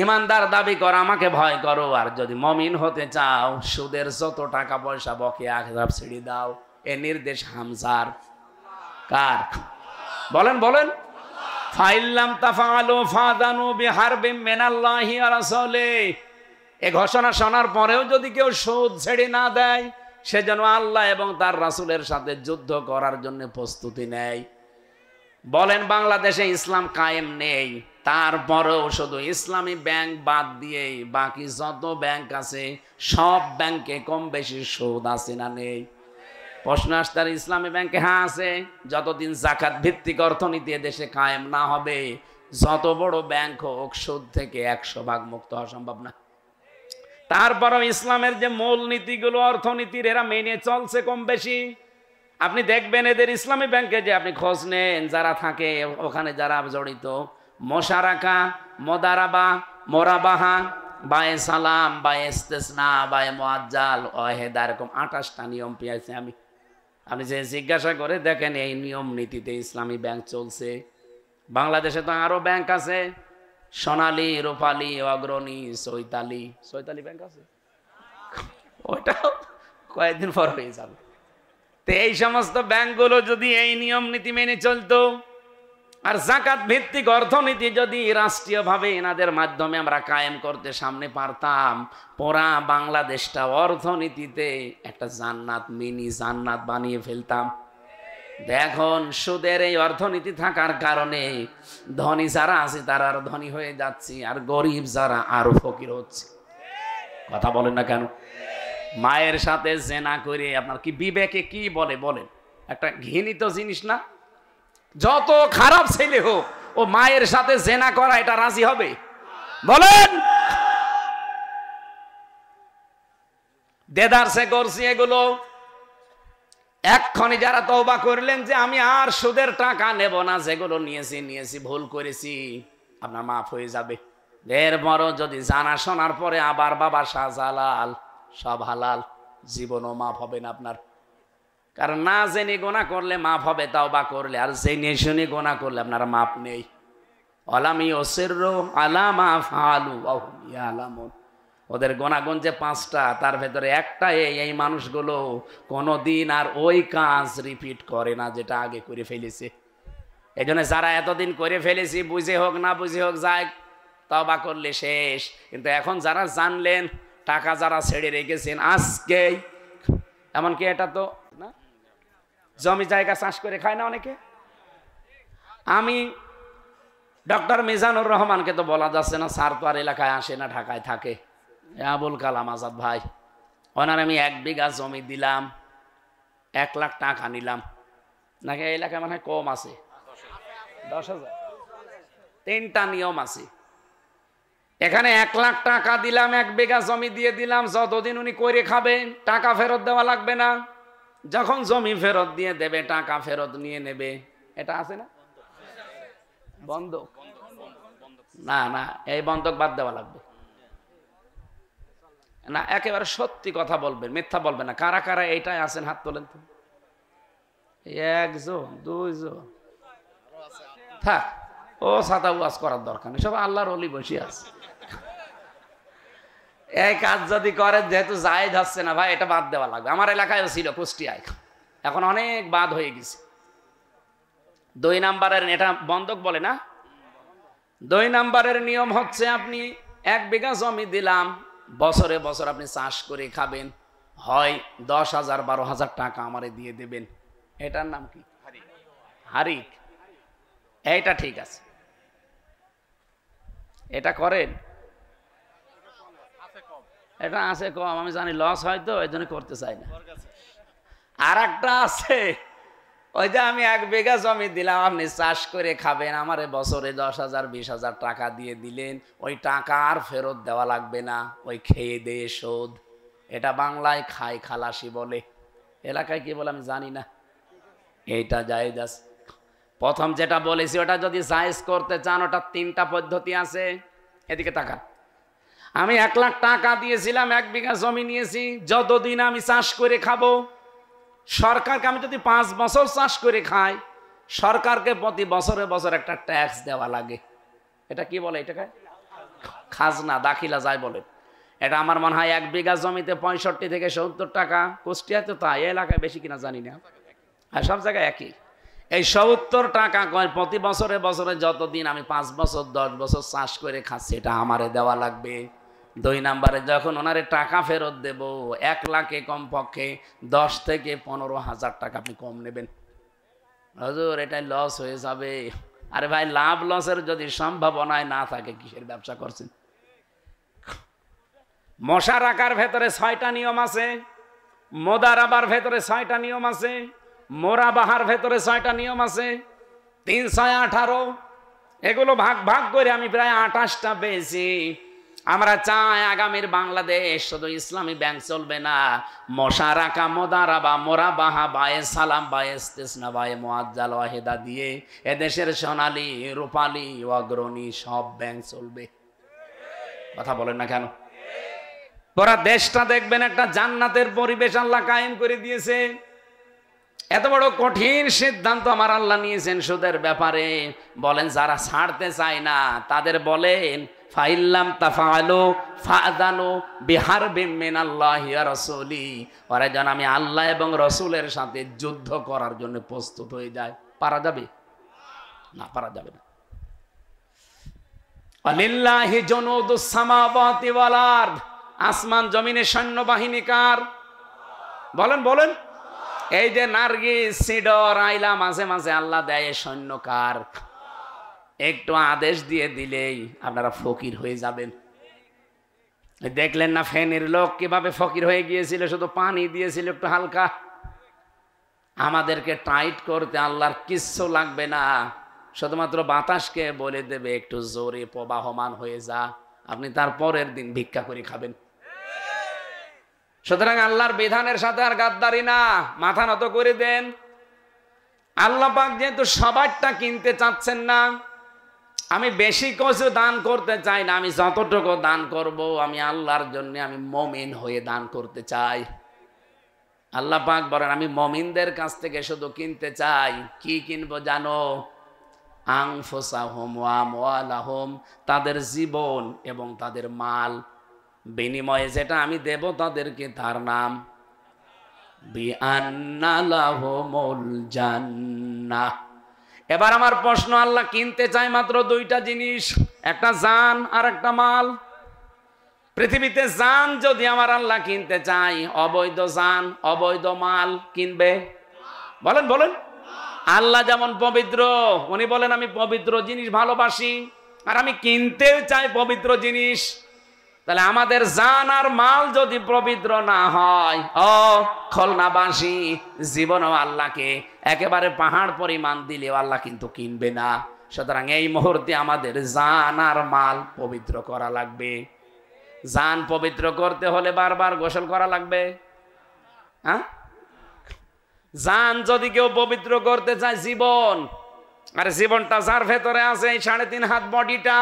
ইমানদার দাবি কর, আমাকে ভয় করো, আর যদি মুমিন হতে চাও সুদের যত টাকা পয়সা বকেয়া আখরাব ছেড়ে দাও। এ নির্দেশ হামজার। কার? বলেন বলেন। ফাইল্লাম তাফআলু ফাদানু বিহারবিম মিনাল্লাহি ওয়া রাসূলিহি। এই ঘোষণা শোনার পরেও যদি কেউ সুদ ছেড়ে না দেয়, সে যেন আল্লাহ এবং তার রাসূলের সাথে যুদ্ধ করার জন্য প্রস্তুতি নেয়। বলেন বাংলাদেশে ইসলাম কায়েম নেই, তারপরেও শুধু ইসলামী ব্যাংক বাদ দিয়ে বাকি যত ব্যাংক আছে সব ব্যাংকে কম বেশি সুদ আছে না নেই? প্রশ্ন আসতে ইসলামী ব্যাংকে হ্যাঁ আছে। যতদিন যাকাত ভিত্তিক অর্থনীতি দেশে কায়েম না হবে, যত বড় ব্যাংক হোক সুদ থেকে 100% মুক্ত হওয়া সম্ভব না। তারপরও ইসলামের যে মূল নীতিগুলো অর্থনীতির, এরা মেনে চলছে কম বেশি। আপনি দেখবেন এদের ইসলামী ব্যাংকে যে আপনি খোঁজ নেন, যারা থাকে ওখানে যারা জড়িত, মোশারাকা, মোদারাবা, মোরাবাহা, বায়ে সালাম, বায়ে ইস্তেসনা, বায়ে মুআজ্জাল, ওয়াহেদা, এরকম 28টা নিয়ম পেয়েছি আমি। আপনি যে জিজ্ঞাসা করে দেখেন এই নিয়ম নীতিতে ইসলামী ব্যাংক চলছে। বাংলাদেশে তো আরো ব্যাংক আছে, সোনালী, রূপালী, অগ্রণী, চৈতালি ব্যাংক আছে, ওইটাও কয়েকদিন পর হয়ে যাবে। তো এই সমস্ত ব্যাংকগুলো যদি এই নিয়ম নীতি মেনে চলতো, আর যাকাত ভিত্তিক অর্থনীতি যদি রাষ্ট্রীয়ভাবে এনাদের মাধ্যমে আমরা কায়েম করতে সামনে পারতাম, পুরা বাংলাদেশটা অর্থনীতিতে একটা জান্নাত, মিনি জান্নাত বানিয়ে ফেলতাম। দেখুন সুদের এই অর্থনীতি থাকার কারণে ধনী যারা আছে তারা আরো ধনী হয়ে যাচ্ছে, আর গরিব যারা আরো ফকির হচ্ছে। কথা বলেন না কেন? মায়ের সাথে জেনা করে আপনার কি বিবেকে কি বলে বলেন? একটা ঘৃণিত জিনিস না? যত খারাপ ছেলে হোক, ও মায়ের সাথে জেনা করা এটা রাজি হবে? বলেন। দেদারসে করছি এগুলো। এক্ষণে যারা তওবা করলেন যে আমি আর সুদের টাকা নেব না, যেগুলো নিয়েছি ভুল করেছি, আপনার মাফ হয়ে যাবে। এর বড় যদি জানা শোনার পরে আবার বাবা শাহজালাল সব হালাল, জীবনও মাফ হবে না আপনার। কারণ না জেনে গোনা করলে মাফ হবে তওবা করলে, আর জেনে শুনে গোনা করলে আপনার মাফ নেই। আলামি ওসিররু আলামা ফালু ওয়া হুম ইয়ালামুন। ওদের গোনাগুন যে 5টা, তার ভেতরে একটা এই মানুষগুলো কোনোদিন আর ওই কাজ রিপিট করে না যেটা আগে করে ফেলেছে। এই জন্য যারা এতদিন করে ফেলেছি, বুঝে হোক না বুঝে হোক, যায় তওবা করলে শেষ। কিন্তু এখন যারা জানলেন, টাকা যারা ছেড়ে রেখেছেন আজকেই, এমনকি এটা তো না, জমি জায়গা চাষ করে খায় না অনেকে। আমি ডক্টর মিজানুর রহমানকে তো বলা যাচ্ছে না, স্যার তো আর এলাকায় আসে না, ঢাকায় থাকে। আবুল কালাম আজাদ ভাই, ওনার আমি 1 বিঘা জমি দিলাম, 1 লাখ টাকা নিলাম। নাকি এই এলাকায় মনে হয় কম আছে, 10,000। 3টা নিয়ম আছে এখানে। 1 লাখ টাকা দিলাম, 1 বিঘা জমি দিয়ে দিলাম, যতদিন উনি করে খাবেন টাকা ফেরত দেওয়া লাগবে না। যখন জমি ফেরত দিয়ে দেবে টাকা ফেরত নিয়ে নেবে। এটা আছে না বন্ধক? না না, এই বন্ধক বাদ দেওয়া লাগবে না। একেবারে সত্যি কথা বলবেন, মিথ্যা বলবেন না। কারা কারা এইটাই আছেন হাত তোলেন তো। 1 জন 2 জন থাক, ও ছাতা ওয়াজ করার দরকার নেই, সব আল্লাহর ওলি বসে আছে। এই কাজ যদি করে, যেহেতু জায়েজ হচ্ছে না ভাই, এটা বাদ দেওয়া লাগবে। আমার এলাকায়ও ছিল, কুষ্টিয়ায়, এখন অনেক বাদ হয়ে গেছে। 2 নাম্বারের, এটা বন্ধক বলে না। 2 নাম্বারের নিয়ম হচ্ছে, আপনি 1 বিঘা জমি দিলাম, বছরে বছর আপনি চাষ করে খাবেন, হয় 10,000 12,000 টাকা আমারে দিয়ে দেবেন। এটার নাম কি? হারিক। এইটা ঠিক আছে, এটা করেন। এটা আছে কম, আমি জানি লস হয় তো এই জন্য করতে চাই না। আর একটা আছে, ওই যে আমি 1 বিঘা জমি দিলাম, আপনি চাষ করে খাবেন, আমারে বছরে 10,000 20,000 টাকা দিয়ে দিলেন, ওই টাকা আর ফেরত দেওয়া লাগবে না, ওই খেয়ে দিয়ে শোধ। এটা বাংলায় খাই খালাসি বলে, এলাকায় কি বলে আমি জানি না। এইটা জায়েজ আছে। প্রথম যেটা বলেছি ওটা যদি জায়েজ করতে চান, ওটা 3টা পদ্ধতি আছে। এদিকে তাকান। আমি 1 লাখ টাকা দিয়েছিলাম, 1 বিঘা জমি নিয়েছি, যতদিন আমি চাষ করে খাবো, সরকারকে আমি যদি 5 বছর চাষ করে খাই, সরকারকে প্রতি বছরে বছর একটা ট্যাক্স দেওয়া লাগে। এটা কি বলে? এটাকে খাজনা, দাখিলা যায় বলে। এটা আমার মনে হয় 1 বিঘা জমিতে 65 থেকে 70 টাকা। কুষ্টিয়াতে তো তাই, এলাকায় বেশি কিনা জানি না, আর সব জায়গায় একই। এই 70 টাকা প্রতি বছরে বছরে যতদিন আমি 5 বছর 10 বছর চাষ করে খাচ্ছি, এটা আমারে দেওয়া লাগবে। 2 নাম্বারে যখন ওনারে টাকা ফেরত দেব, 1 লাখে কমপক্ষে 10 থেকে 15,000 টাকা আপনি কম নেবেন। হুজুর এটাই লস হয়ে যাবে। আরে ভাই, লাভ লসের যদি সম্ভাবনায় না থাকে, কিসের ব্যবসা করছেন? মশা রাখার ভেতরে 6টা নিয়ম আছে, মোদারাবার ভেতরে 6টা নিয়ম আছে, মোরাবাহার ভেতরে 6টা নিয়ম আছে, 3 6 18। এগুলো ভাগ ভাগ করে আমি প্রায় 28টা পেয়েছি। আমরা চাই আগামীর বাংলাদেশ শুধু ইসলামী ব্যাংক চলবে না, মশারাকা, মোদারাবা, মোরাবাহা, বায়ে সালাম, বায়ে ইস্তিসনা, বায়ে মুআজ্জাল, ওয়াহিদা দিয়ে এদেশের সোনালী রূপালী অগ্রণী সব ব্যাংক চলবে। কথা বলেন না কেন? পুরা দেশটা দেখবেন একটা জান্নাতের পরিবেশ আল্লাহ কায়েম করে দিয়েছে। এত বড় কঠিন সিদ্ধান্ত আমার আল্লাহ নিয়েছেন সুদের ব্যাপারে। বলেন যারা ছাড়তে চায় না তাদের বলেন, ফাইল্লাম তাফালু ফাযানু বিহারবিম মিনাল্লাহি ওয়া রাসূলি। ওরা যেন আমি আল্লাহ এবং রসুলের সাথে যুদ্ধ করার জন্য প্রস্তুত হয়ে যায়। পারা যাবে? না, পারা যাবে না। আলিল্লাহি জুনুদুস সামাওয়াতি ওয়াল আরদ, আসমান জমিনের সৈন্যবাহিনী কার? বলেন বলেন। এই যে নার্গিস, সিডর, আইলা মাঝে মাঝে আল্লাহ দেয়, সৈন্য কার? একটু আদেশ দিয়ে দিলেই আপনারা ফকির হয়ে যাবেন। দেখলেন না ফেনীর লোক কিভাবে ফকির হয়ে গিয়েছিল? শুধু পানি দিয়েছিল একটু হালকা। আমাদেরকে টাইট করতে আল্লাহর কিচ্ছু লাগবে না, শুধুমাত্র বাতাসকে বলে দেবে একটু জোরে প্রবাহমান হয়ে যা, আপনি তার পরের দিন ভিক্ষা করে খাবেন। সুতরাং আল্লাহর বিধানের সাথে আর গাদ্দারি না, মাথা নত করে দেন। আল্লাহ পাক যেহেতু সবারটা কিনতে চাচ্ছেন না, আমি বেশি কিছু দান করতে চাই না, আমি যতটুকু দান করব আমি আল্লাহর জন্য, আমি মুমিন হয়ে দান করতে চাই। আল্লাহ পাক বলেন আমি মুমিনদের কাছ থেকে শুধু কিনতে চাই, কি কিনবো জানো? আনফুসাহুম ওয়া আমওয়ালাহুম, তাদের জীবন এবং তাদের মাল, বিনিময়ে যেটা আমি দেব তাদেরকে, তার নাম বিআন্না লাহুমুল জান্নাহ। এবার আমার প্রশ্ন, আল্লাহ কিনতে চাই মাত্র দুইটা জিনিস, একটা জান আর একটা মাল। পৃথিবীতে জান যদি আমার আল্লাহ কিনতে চাই, অবৈধ জান অবৈধ মাল কিনবে? বলেন বলেন। আল্লাহ যেমন পবিত্র, উনি বলেন আমি পবিত্র জিনিস ভালোবাসি, আর আমি কিনতেও চাই পবিত্র জিনিস। তাহলে আমাদের জান আর মাল যদি পবিত্র না হয়, ও খুলনাবাসী জীবনও আল্লাহকে একেবারে পাহাড় পরিমাণ দিলেও আল্লাহ কিন্তু কিনবে না। সুতরাং এই মুহূর্তে আমাদের জান আর মাল পবিত্র করা লাগবে। জান পবিত্র করতে হলে বারবার গোসল করা লাগবে। হ্যাঁ, জান যদি কেউ পবিত্র করতে চায়, জীবন, আর জীবনটা যার ভেতরে আছে এই 3.5 হাত বডিটা,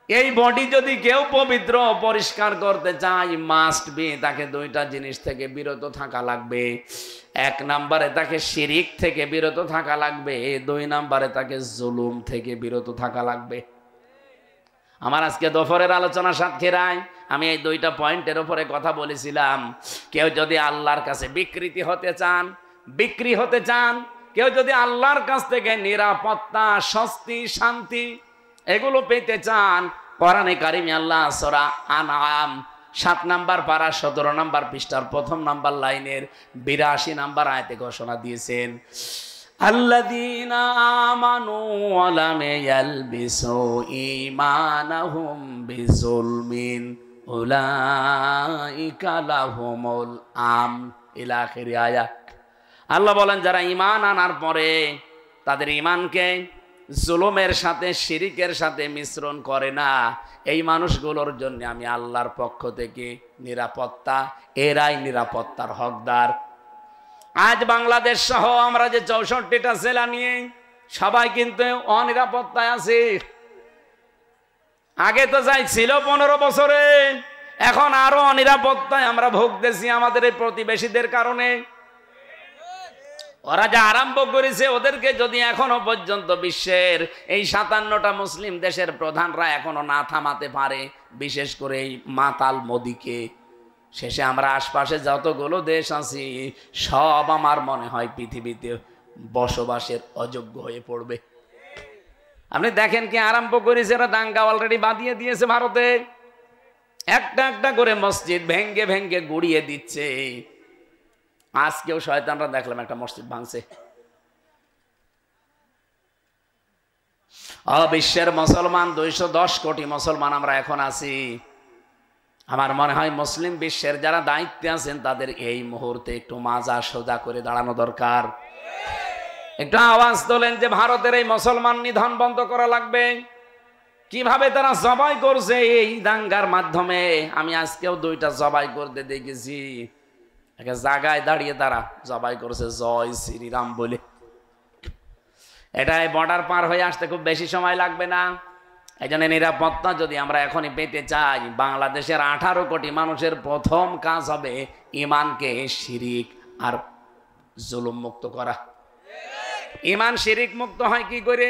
এই বডি যদি কেউ পবিত্র পরিষ্কার করতে চায়, মাস্ট বি তাকে দুইটা জিনিস থেকে বিরত থাকা লাগবে। 1 নম্বরে তাকে শিরিক থেকে বিরত থাকা লাগবে, 2 নম্বরে তাকে জুলুম থেকে বিরত থাকা লাগবে। আমার আজকে দুপুরের আলোচনা সাতক্ষীরায় আমি এই 2টা পয়েন্টের উপরে কথা বলেছিলাম। কেউ যদি আল্লাহর কাছে বিকৃতি হতে চান, বিক্রি হতে চান, কেউ যদি আল্লাহর কাছ থেকে নিরাপত্তা, স্বস্তি, শান্তি এগুলো পেতে চান, কোরআনে কারিমে আল্লাহ সূরা আনআম 7 নম্বর পারা 17 নম্বর পৃষ্ঠার 1ম নম্বর লাইনের 82 নম্বর আয়াতে ঘোষণা দিয়েছেন, আল্লাযীনা আমানু ওয়া লাম ইয়ালবিসু ঈমানাহুম বিযুলমিন উলাইকা লাহুমুল আমন, ইলা আখির আয়াত। আল্লাহ বলেন যারা ঈমান আনার পরে তাদের ঈমানকে জুলুমের সাথে, শিরিকের সাথে মিশ্রণ করে না, এই মানুষগুলোর জন্য আমি আল্লাহর পক্ষ থেকে নিরাপত্তা, এরাই নিরাপত্তার হকদার। আজ বাংলাদেশ সহ আমরা যে 64টা জেলা নিয়ে সবাই কিন্তু অনিরাপত্তায় আছে। আগে তো যাই ছিল 15 বছরে, এখন আরো অনিরাপত্তায় আমরা ভুগতেছি আমাদের এই প্রতিবেশীদের কারণে। ওরা যা আরম্ভ করেছে, ওদেরকে যদি এখনো পর্যন্ত বিশ্বের এই 57টা মুসলিম দেশের প্রধানরা এখনো না থামাতে পারে, বিশেষ করে এই মাতাল মোদিকে, শেষে আমরা আশপাশে যতগুলো দেশ আছি সব আমার মনে হয় পৃথিবীতে বসবাসের অযোগ্য হয়ে পড়বে। আপনি দেখেন কি আরম্ভ করেছে, এরা দাঙ্গা অলরেডি বাঁধিয়ে দিয়েছে ভারতে, একটা একটা করে মসজিদ ভেঙ্গে ভেঙ্গে গুড়িয়ে দিচ্ছে। আজকেও শয়তানরা দেখলাম একটা মসজিদ ভাঙছে। বিশ্বের মুসলমান 210 কোটি মুসলমান আমরা এখন আছি। আমার মনে হয় মুসলিম বিশ্বের যারা দায়িত্বে আছেন তাদের এই মুহূর্তে একটু মাজা সোজা করে দাঁড়ানো দরকার। একটু আওয়াজ তোলেন যে ভারতের এই মুসলমান নিধন বন্ধ করা লাগবে। কিভাবে তারা জবাই করছে এই দাঙ্গার মাধ্যমে, আমি আজকেও 2টা জবাই করতে দেখেছি। একটা জায়গায় দাঁড়িয়ে তারা জবাই করছে জয় শ্রীরাম বলে। এটাই বর্ডার পার হয়ে আসতে খুব বেশি সময় লাগবে না। এই জন্য নিরাপত্তা যদি আমরা এখনই পেতে চাই, বাংলাদেশের 18 কোটি মানুষের প্রথম কাজ হবে ইমানকে শিরিক আর জুলুম মুক্ত করা। ইমান শিরিক মুক্ত হয় কি করে?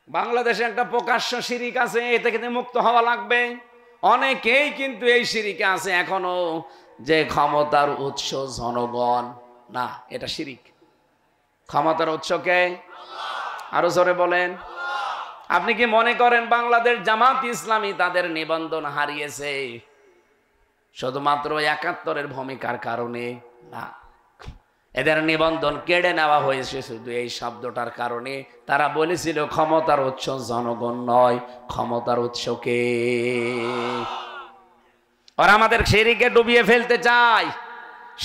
বাংলাদেশে একটা প্রকাশ্য শিরিক আছে, এ থেকে মুক্ত হওয়া লাগবে। অনেকেই কিন্তু এই শিরিকে আছে এখনো, যে ক্ষমতার উৎস জনগণ না, এটা শিরিক। ক্ষমতার উৎস কে? আরো জোরে বলেন। আপনি কি মনে করেন বাংলাদেশ জামাত ইসলামী তাদের নিবন্ধন হারিয়েছে শুধুমাত্র ৭১-এর ভূমিকার কারণে? না, এদের নিবন্ধন কেড়ে নেওয়া হয়েছে শুধু এই শব্দটার কারণে। তারা বলেছিল ক্ষমতার উৎস জনগণ নয়, ক্ষমতার উৎস কে? ওরা আমাদের শিরকে ডুবিয়ে ফেলতে চায়।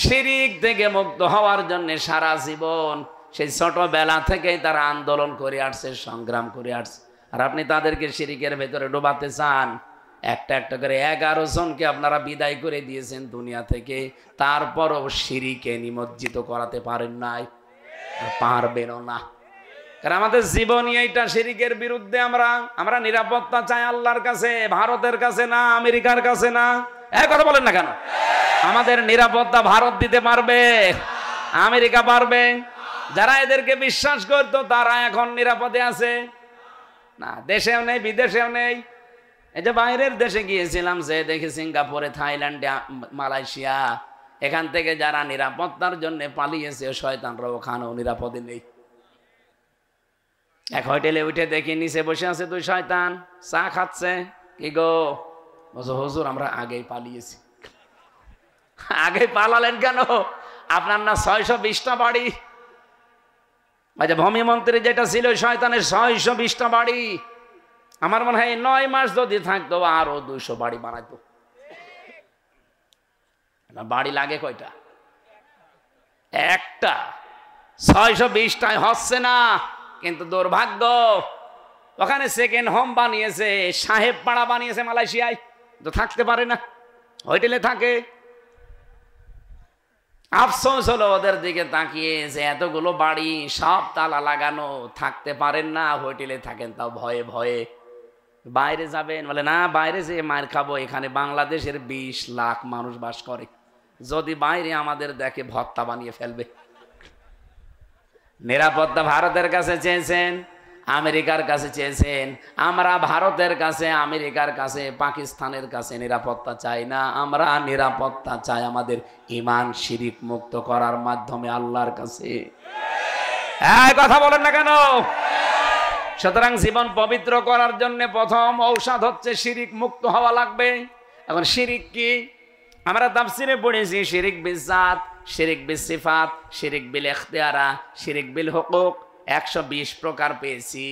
শিরিক থেকে মুক্ত হওয়ার জন্য সারা জীবন সেই ছোটবেলা থেকেই তারা আন্দোলন করে আসছে, সংগ্রাম করে আসছে। আর আপনি তাদেরকে শিরিকের ভেতরে ডোবাতে চান। একটা একটা করে 11 জনকে আপনারা বিদায় করে দিয়েছেন দুনিয়া থেকে, তারপরও শিরিকে নিমজ্জিত করাতে পারেন নাই, আর পারবেনও না। কারণ আমাদের জীবনই এইটা শিরিকের বিরুদ্ধে। আমরা নিরাপত্তা চাই আল্লাহর কাছে, ভারতের কাছে না, আমেরিকার কাছে না। এক কথা বলেন না কেন? আমাদের নিরাপত্তা ভারত দিতে পারবে, আমেরিকা পারবে? যারা এদেরকে বিশ্বাস করতো তারা এখন নিরাপদে আছে না? দেশেও নেই, বিদেশেও নেই। এই যে বাইরের দেশে গিয়েছিলাম, যে দেখি সিঙ্গাপুরে, থাইল্যান্ডে, মালয়েশিয়া, এখান থেকে যারা নিরাপত্তার জন্য পালিয়েছে শয়তানরা ওখানেও নিরাপদে নেই। এক হোটেলে উঠে দেখি নিচে বসে আছে 2 শয়তান, চা খাচ্ছে। কি গো? হুজুর আমরা আগেই পালিয়েছি। আগে পালালেন কেন? আপনার না 620টা বাড়ি? যে ভূমি মন্ত্রী যেটা ছিল শয়তানের 620টা বাড়ি। আমার মনে হয় 9 মাস যদি থাকতো আরো 200 বাড়ি বানাইতো। বাড়ি লাগে কয়টা? একটা। 620টায় হচ্ছে না। কিন্তু দুর্ভাগ্য, ওখানে সেকেন্ড হোম বানিয়েছে, সাহেব পাড়া বানিয়েছে মালয়েশিয়ায়। তো থাকতে পারে না, হোটেলে থাকে। আফসোস হলো ওদের দিকে তাকিয়ে যে এতগুলো বাড়ি সব তালা লাগানো, থাকতে পারেন না, হোটেলে থাকেন তাও ভয়ে ভয়ে। বাইরে যাবেন বলে না, বাইরে যে মার খাবো, এখানে বাংলাদেশের 20 লাখ মানুষ বাস করে, যদি বাইরে আমাদের দেখে ভর্তা বানিয়ে ফেলবে। নিরাপত্তা ভারতের কাছে চেয়েছেন, আমেরিকার কাছে চেয়েছেন। আমরা ভারতের কাছে, আমেরিকার কাছে, পাকিস্তানের কাছে নিরাপত্তা চাই না। আমরা নিরাপত্তা চাই আমাদের ঈমান শিরিক মুক্ত করার মাধ্যমে আল্লাহর কাছে। কথা বলেন না কেন? সুতরাং জীবন পবিত্র করার জন্য প্রথম ঔষধ হচ্ছে শিরিক মুক্ত হওয়া লাগবে। এখন শিরিক কি? আমরা তাফসিরে পড়েছি শিরিক বিল জাত, শিরিক বিল সিফাত, শিরিক বিল ইখতিয়ারা, শিরিক বিল হুকুক, 120 প্রকার পেয়েছি।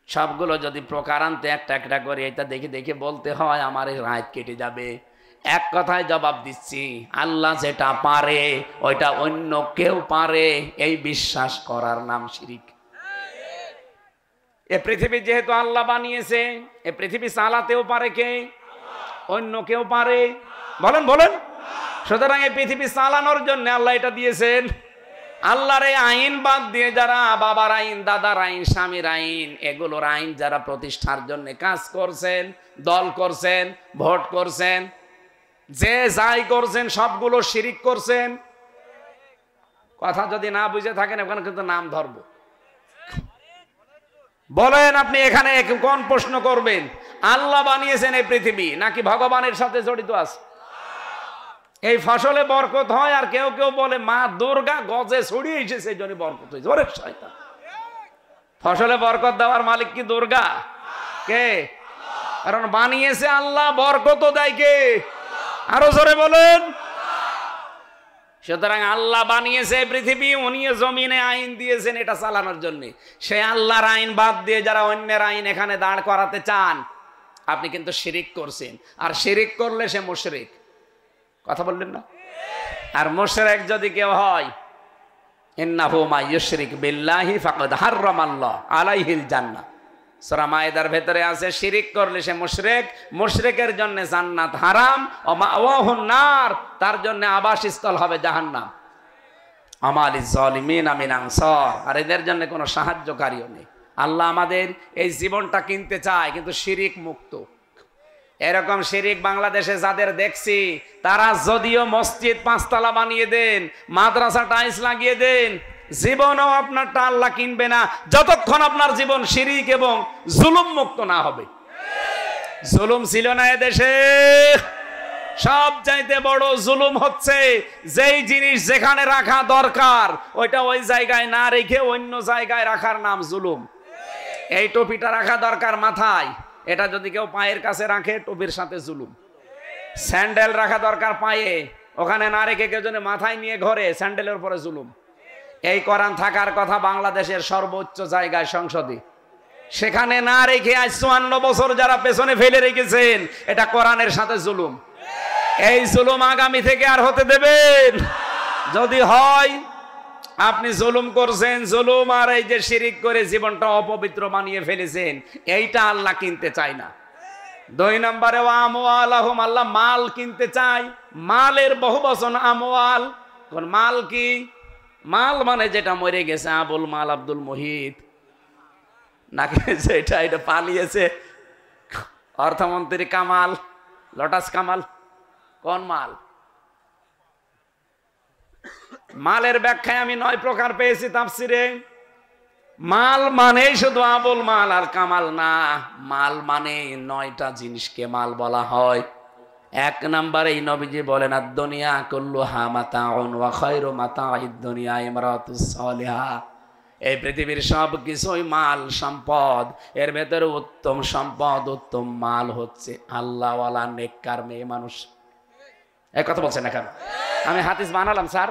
সবগুলো যদি প্রকারান্তে একটা একটা করে এটা দেখে দেখে বলতে হয়, আমার এই রাত কেটে যাবে। এক কথায় জবাব দিচ্ছি, আল্লাহ যেটা পারে ওইটা অন্য কেউ পারে, এই বিশ্বাস করার নাম শিরিক। এ পৃথিবী যেহেতু আল্লাহ বানিয়েছে, এ পৃথিবী চালাতেও পারে কে? অন্য কেউ পারে? বলেন বলেন। সুতরাং এই পৃথিবী চালানোর জন্য আল্লাহ এটা দিয়েছেন। আল্লাহর এই আইন বাদ দিয়ে যারা বাবার আইন, দাদার আইন, স্বামীর আইন, এগুলোর আইন যারা প্রতিষ্ঠার জন্য কাজ করছেন, দল করছেন, ভোট করছেন, যে যাই করছেন সবগুলো শিরিক করছেন। কথা যদি না বুঝে থাকেন ওখানে কিন্তু নাম ধরবো। বলেন আপনি এখানে কোন প্রশ্ন করবেন? আল্লাহ বানিয়েছেন এই পৃথিবী নাকি ভগবানের সাথে জড়িত আছে? এই ফসলে বরকত হয়, আর কেউ কেউ বলে মা দুর্গা গজে ছড়িয়েছে সেই জন্য বরকত হয়েছে। ওরে শয়তান, ফসলে বরকত দেওয়ার মালিক কি দুর্গা? কে? কারণ বানিয়েছে আল্লাহ, বরকত দেয় কে? আরো জোরে বলেন। সুতরাং আল্লাহ বানিয়েছে পৃথিবী, উনি জমিনে আইন দিয়েছেন এটা চালানোর জন্য। সে আল্লাহর আইন বাদ দিয়ে যারা অন্যের আইন এখানে দাঁড় করাতে চান, আপনি কিন্তু শিরিক করছেন। আর শিরিক করলে সে মুশরিক। কথা বললেন না? আর মুশরিক যদি কেউ হয়, ইন্নাহু মা ইউশরিক বিল্লাহি ফাকাদ হারামাল্লাহ আলাইহিল জান্নাহ। সূরা মায়েদার ভেতরে আছে শিরিক করলে সে মুশরিক, মুশরিকের জন্য জান্নাত হারাম, ও মাওয়াহুন নার, তার জন্য আবাসস্থল হবে জাহান্নাম। আমালিজ জালিমিন মিন আনসার, আর এদের জন্য কোনো সাহায্যকারীও নেই। আল্লাহ আমাদের এই জীবনটা কিনতে চায়, কিন্তু শিরিক মুক্ত। এরকম শিরিক বাংলাদেশে যাদের দেখছি, তারা যদিও মসজিদ 5 তলা বানিয়ে দেন, মাদ্রাসা টাইলস লাগিয়ে দেন, জীবনও আপনারটা আল্লাহ কিনবে না যতক্ষণ আপনার জীবন শিরিক এবং জুলুম মুক্ত না হবে। জুলুম ছিল না এদেশে? সব চাইতে বড় জুলুম হচ্ছে যেই জিনিস যেখানে রাখা দরকার ওইটা ওই জায়গায় না রেখে অন্য জায়গায় রাখার নাম জুলুম। এই টুপিটা রাখা দরকার মাথায়, এটা যদি কেউ পায়ের কাছে রাখে টুপির সাথে জুলুম। স্যান্ডেল রাখা দরকার পায়ে, ওখানে না রেখে কেউ যদি মাথায় নিয়ে ঘরে, স্যান্ডেলের উপরে জুলুম। এই কোরআন থাকার কথা বাংলাদেশের সর্বোচ্চ জায়গায় সংসদে, সেখানে না রেখে আজ 54 বছর যারা পেছনে ফেলে রেখেছেন, এটা কোরআনের সাথে জুলুম। এই জুলুম আগামী থেকে আর হতে দেবেন? যদি হয় আপনি জুলুম করছেন, জুলুম আর এই যে শিরিক করে জীবনটা অপবিত্র বানিয়ে ফেলেছেন, এইটা আল্লাহ কিনতে চায় না। 2 নম্বরে আমওয়ালাহুম, আল্লাহ মাল কিনতে চায়। মালের বহুবচন আমওয়াল। কোন মাল কি? মাল মানে যেটা মরে গেছে, আবুল মাল, আব্দুল মুহিত, নাকি যেটা এটা পালিয়েছে, অর্থমন্ত্রী কামাল, লটাস কামাল, কোন মাল? মালের ব্যাখ্যায় আমি 9 প্রকার পেয়েছি তাফসিরে। মাল মানে শুধু আবুল মাল আর কামাল না, মাল মানে 9টা জিনিসকে মাল বলা হয়। 1 নম্বরে নবীজি বলেন আদ-দুনিয়া কুল্লুহা মাতাউন ওয়া খায়রু মাতাঈদ দুনিয়া ইমরাতুস সালিহা। এই পৃথিবীর সব কিছুই মাল সম্পদ, এর ভেতরে উত্তম সম্পদ, উত্তম মাল হচ্ছে আল্লাহওয়ালা নেককার মেয়ে মানুষ। এই কথা বলছেন না কেন? আমি হাদিস বানালাম স্যার।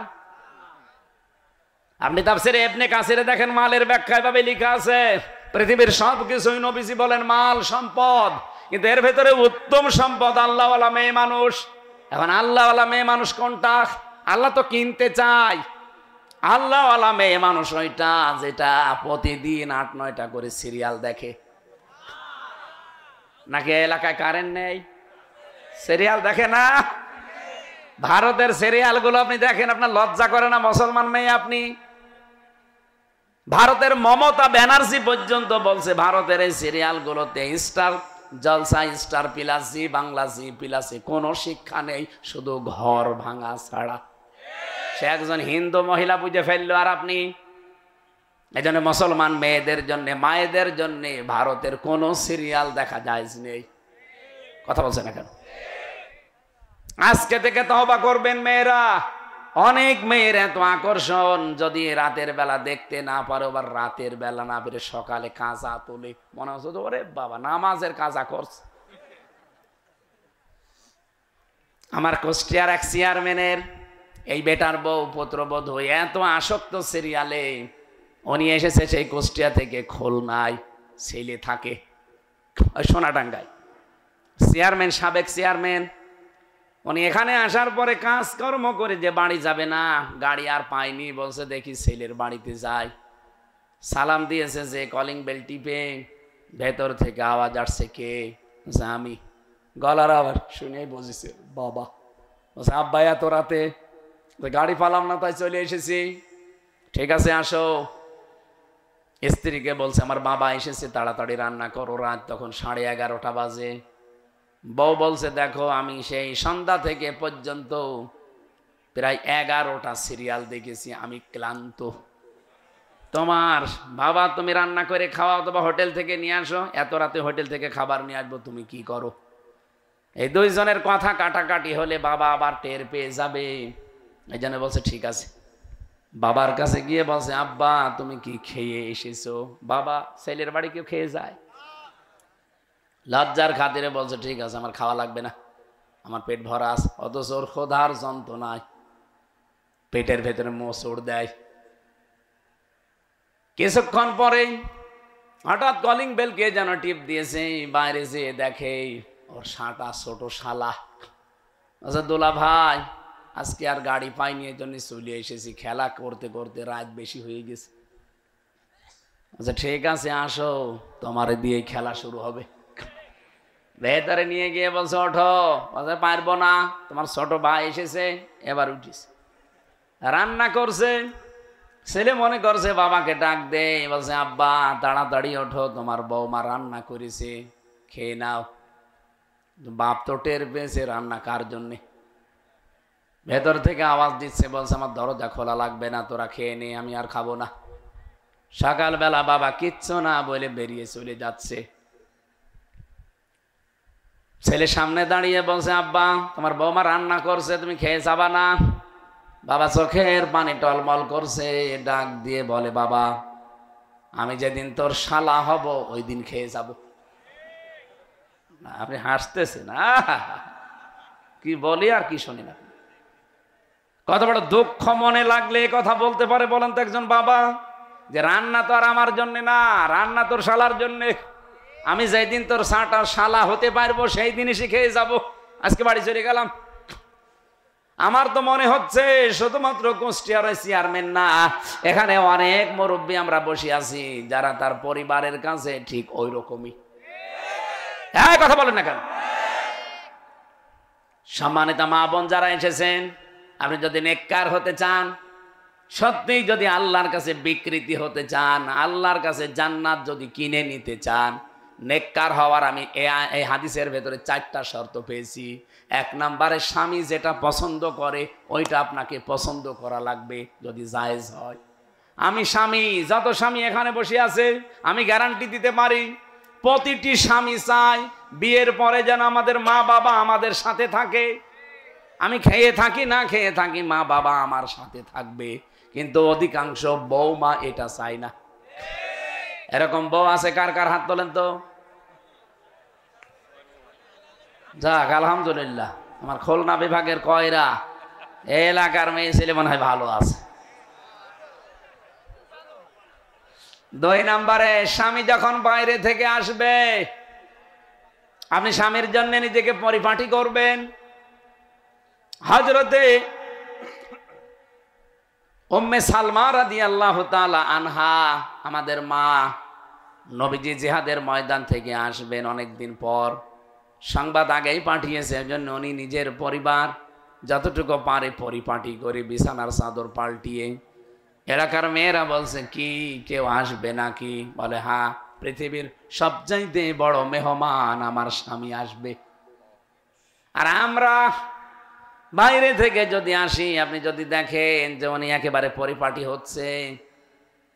আপনি তাফসিরে ইবনে কাসিরে দেখেন, মালের ব্যাখ্যা এভাবে লেখা আছে, পৃথিবীর সব কিছুই নবীজি বলেন মাল সম্পদ, কিন্তু এর ভেতরে উত্তম সম্পদ আল্লাহওয়ালা মেয়ে মানুষ। এখন আল্লাহওয়ালা মেয়ে মানুষ কোনটা? আল্লাহ তো কিনতে চায়। আল্লাহওয়ালা মেয়ে মানুষ ওইটা যেটা প্রতিদিন 8-9টা করে সিরিয়াল দেখে। নাকি এলাকায় কারেন্ট নেই? সিরিয়াল দেখে না? ভারতের সিরিয়াল গুলো আপনি দেখেন, আপনার লজ্জা করে না? মুসলমান মেয়ে আপনি। ভারতের মমতা ব্যানার্জি পর্যন্ত বলছে ভারতের এই সিরিয়াল গুলোতে স্টার জলসা, স্টার প্লাস, জি বাংলা, জি প্লাসে কোনো শিক্ষা নেই, শুধু ঘর ভাঙা ছাড়া। সে একজন হিন্দু মহিলা বুঝে ফেললো, আর আপনি। এই জন্য মুসলমান মেয়েদের জন্য, মায়েদের জন্য ভারতের কোনো সিরিয়াল দেখা যায় নেই। কথা বলছে না কেন? আজকে থেকে তওবা করবেন মেয়েরা। অনেক মেয়ের এত আকর্ষণ, যদি রাতের বেলা দেখতে না পারো, আবার রাতের বেলা না পেরে সকালে কাজা তোলে, মনে হচ্ছে তো ওরে বাবা নামাজের কাজা করছে। আমার কুষ্টিয়ার এক চেয়ারম্যানের এই বেটার বউ পুত্রবধূ এত আসক্ত সিরিয়ালে, উনি এসেছে সেই কুষ্টিয়া থেকে খুলনায়, ছেলে থাকে ওই সোনাডাঙ্গায়, চেয়ারম্যান, সাবেক চেয়ারম্যান। উনি এখানে আসার পরে কাজকর্ম করে যে বাড়ি যাবে না, গাড়ি আর পায়নি, বলছে দেখি ছেলের বাড়িতে যাই। সালাম দিয়েছে, যে কলিং বেল টিপে ভেতর থেকে আওয়াজ আসছে, কে? আমি। গলার আবার শুনে বুঝেছে বাবা। বলছে আব্বা এত রাতে? গাড়ি পালাম না তাই চলে এসেছি। ঠিক আছে আসো। স্ত্রীকে বলছে আমার বাবা এসেছে, তাড়াতাড়ি রান্না করো। রাত তখন 11:30 বাজে। বউ বলছে দেখো আমি সেই সন্ধ্যা থেকে পর্যন্ত প্রায় 11টা সিরিয়াল দেখেছি, আমি ক্লান্ত। তোমার বাবা তুমি রান্না করে খাওয়া অথবা হোটেল থেকে নিয়ে আসো, এত রাতে হোটেল থেকে খাবার নিয়ে আসবো, তুমি কি করো? এই 2 জনের কথা কাটাকাটি হলে বাবা আবার টের পেয়ে যাবে। এই জন্য বলছে ঠিক আছে। বাবার কাছে গিয়ে বলছে আব্বা তুমি কি খেয়ে এসেছো? বাবা ছেলের বাড়ি কেউ খেয়ে যায়? লজ্জার খাতিরে বলছে ঠিক আছে, আমার খাওয়া লাগবে না, আমার পেট ভরা আছে। অথচ ওর ক্ষুধার যন্ত্রণায় পেটের ভেতরে মোচড় দেয়। কিছুক্ষণ পরে হঠাৎ কলিং বেল কে যেন টিপ দিয়েছে, বাইরে যেয়ে দেখে ওর সাঁটা ছোট শালা। আচ্ছা দোলা ভাই আজকে আর গাড়ি পাইনি, এই জন্য চলে এসেছি, খেলা করতে করতে রাত বেশি হয়ে গেছে। আচ্ছা ঠিক আছে আসো, তোমার দিয়ে খেলা শুরু হবে। ভেতরে নিয়ে গিয়ে বলছে ওঠো। বলছে পারবো না, তোমার ছোট ভাই এসেছে। এবার উঠিস, রান্না করছে। ছেলে মনে করছে বাবাকে ডাক দে, বলছে আব্বা তাড়াতাড়ি ওঠো, তোমার বৌমা রান্না করেছে, খেয়ে নাও। বাপ তো টের পেয়েছে রান্না কার জন্যে। ভেতর থেকে আওয়াজ দিচ্ছে, বলছে আমার দরজা খোলা লাগবে না, তোরা খেয়ে নে, আমি আর খাবো না। সকালবেলা বাবা কিচ্ছু না বলে বেরিয়ে চলে যাচ্ছে। ছেলে সামনে দাঁড়িয়ে বলছে, আব্বা তোমার বৌমা রান্না করছে, তুমি খেয়ে যাবা না? বাবা চোখের পানি টলমল করছে, ডাক দিয়ে বলে, বাবা আমি যেদিন তোর শালা হব ওই দিন খেয়ে যাব। আপনি হাসতেছেন, কি বলি আর কি শুনি না। কত বড় দুঃখ মনে লাগলে এ কথা বলতে পারে বলেন তো একজন বাবা, যে রান্না তো আর আমার জন্য না, রান্না তোর শালার জন্যে। আমি যেই দিন তোর শালা হতে পারবো সেই দিনই শিখে যাব। আজকে বাড়ি চলে গেলাম। আমার তো মনে হচ্ছে শুধুমাত্র কুষ্টিয়ার চেয়ারম্যান না, এখানে অনেক মুরব্বী আমরা বসে আছি যারা তার পরিবারের কাছে ঠিক ওই রকমই। হ্যাঁ, কথা বলেন না কেন? সম্মানিত মা বোন যারা এসেছেন, আপনি যদি নেককার হতে চান, সত্যিই যদি আল্লাহর কাছে বিকৃতি হতে চান, আল্লাহর কাছে জান্নাত যদি কিনে নিতে চান, নেককার হওয়ার আমি এই হাদিসের ভেতরে 4টা শর্ত পেয়েছি। 1 নম্বরে স্বামী যেটা পছন্দ করে ওইটা আপনাকে পছন্দ করা লাগবে যদি জায়েজ হয়। আমি স্বামী, যত স্বামী এখানে বসে আছে আমি গ্যারান্টি দিতে পারি, প্রতিটি স্বামী চায় বিয়ের পরে যেন আমাদের মা বাবা আমাদের সাথে থাকে। আমি খেয়ে থাকি না খেয়ে থাকি, মা বাবা আমার সাথে থাকবে। কিন্তু অধিকাংশ বৌমা এটা চায় না। এরকম বউ আছে কার কার? হাত তোলেন তো। যাক, আলহামদুলিল্লাহ। আমার খুলনা বিভাগের কয়রা এলাকার মেয়ে ছেলে মনে হয় ভালো আছে। 2 নম্বরে, স্বামী যখন বাইরে থেকে আসবে আপনি স্বামীর জন্য নিজেকে পরিপাটি করবেন। হযরতে উম্মে সালমা রাদিয়াল্লাহু তাআলা আনহা, আমাদের মা, নবীজি জিহাদের ময়দান থেকে আসবেন অনেকদিন পর, সংবাদ আগেই পাঠিয়েছে। এজন্য উনি নিজের পরিবার যতটুকু পারে পরিপাটি করে বিছানার চাদর পাল্টিয়ে, এলাকার মেয়েরা বলছে, কি কেউ আসবে নাকি? বলে, হ্যাঁ, পৃথিবীর সবচাইতে বড় মেহমান আমার স্বামী আসবে। আর আমরা বাইরে থেকে যদি আসি, আপনি যদি দেখেন যে উনি একেবারে পরিপাটি হচ্ছে,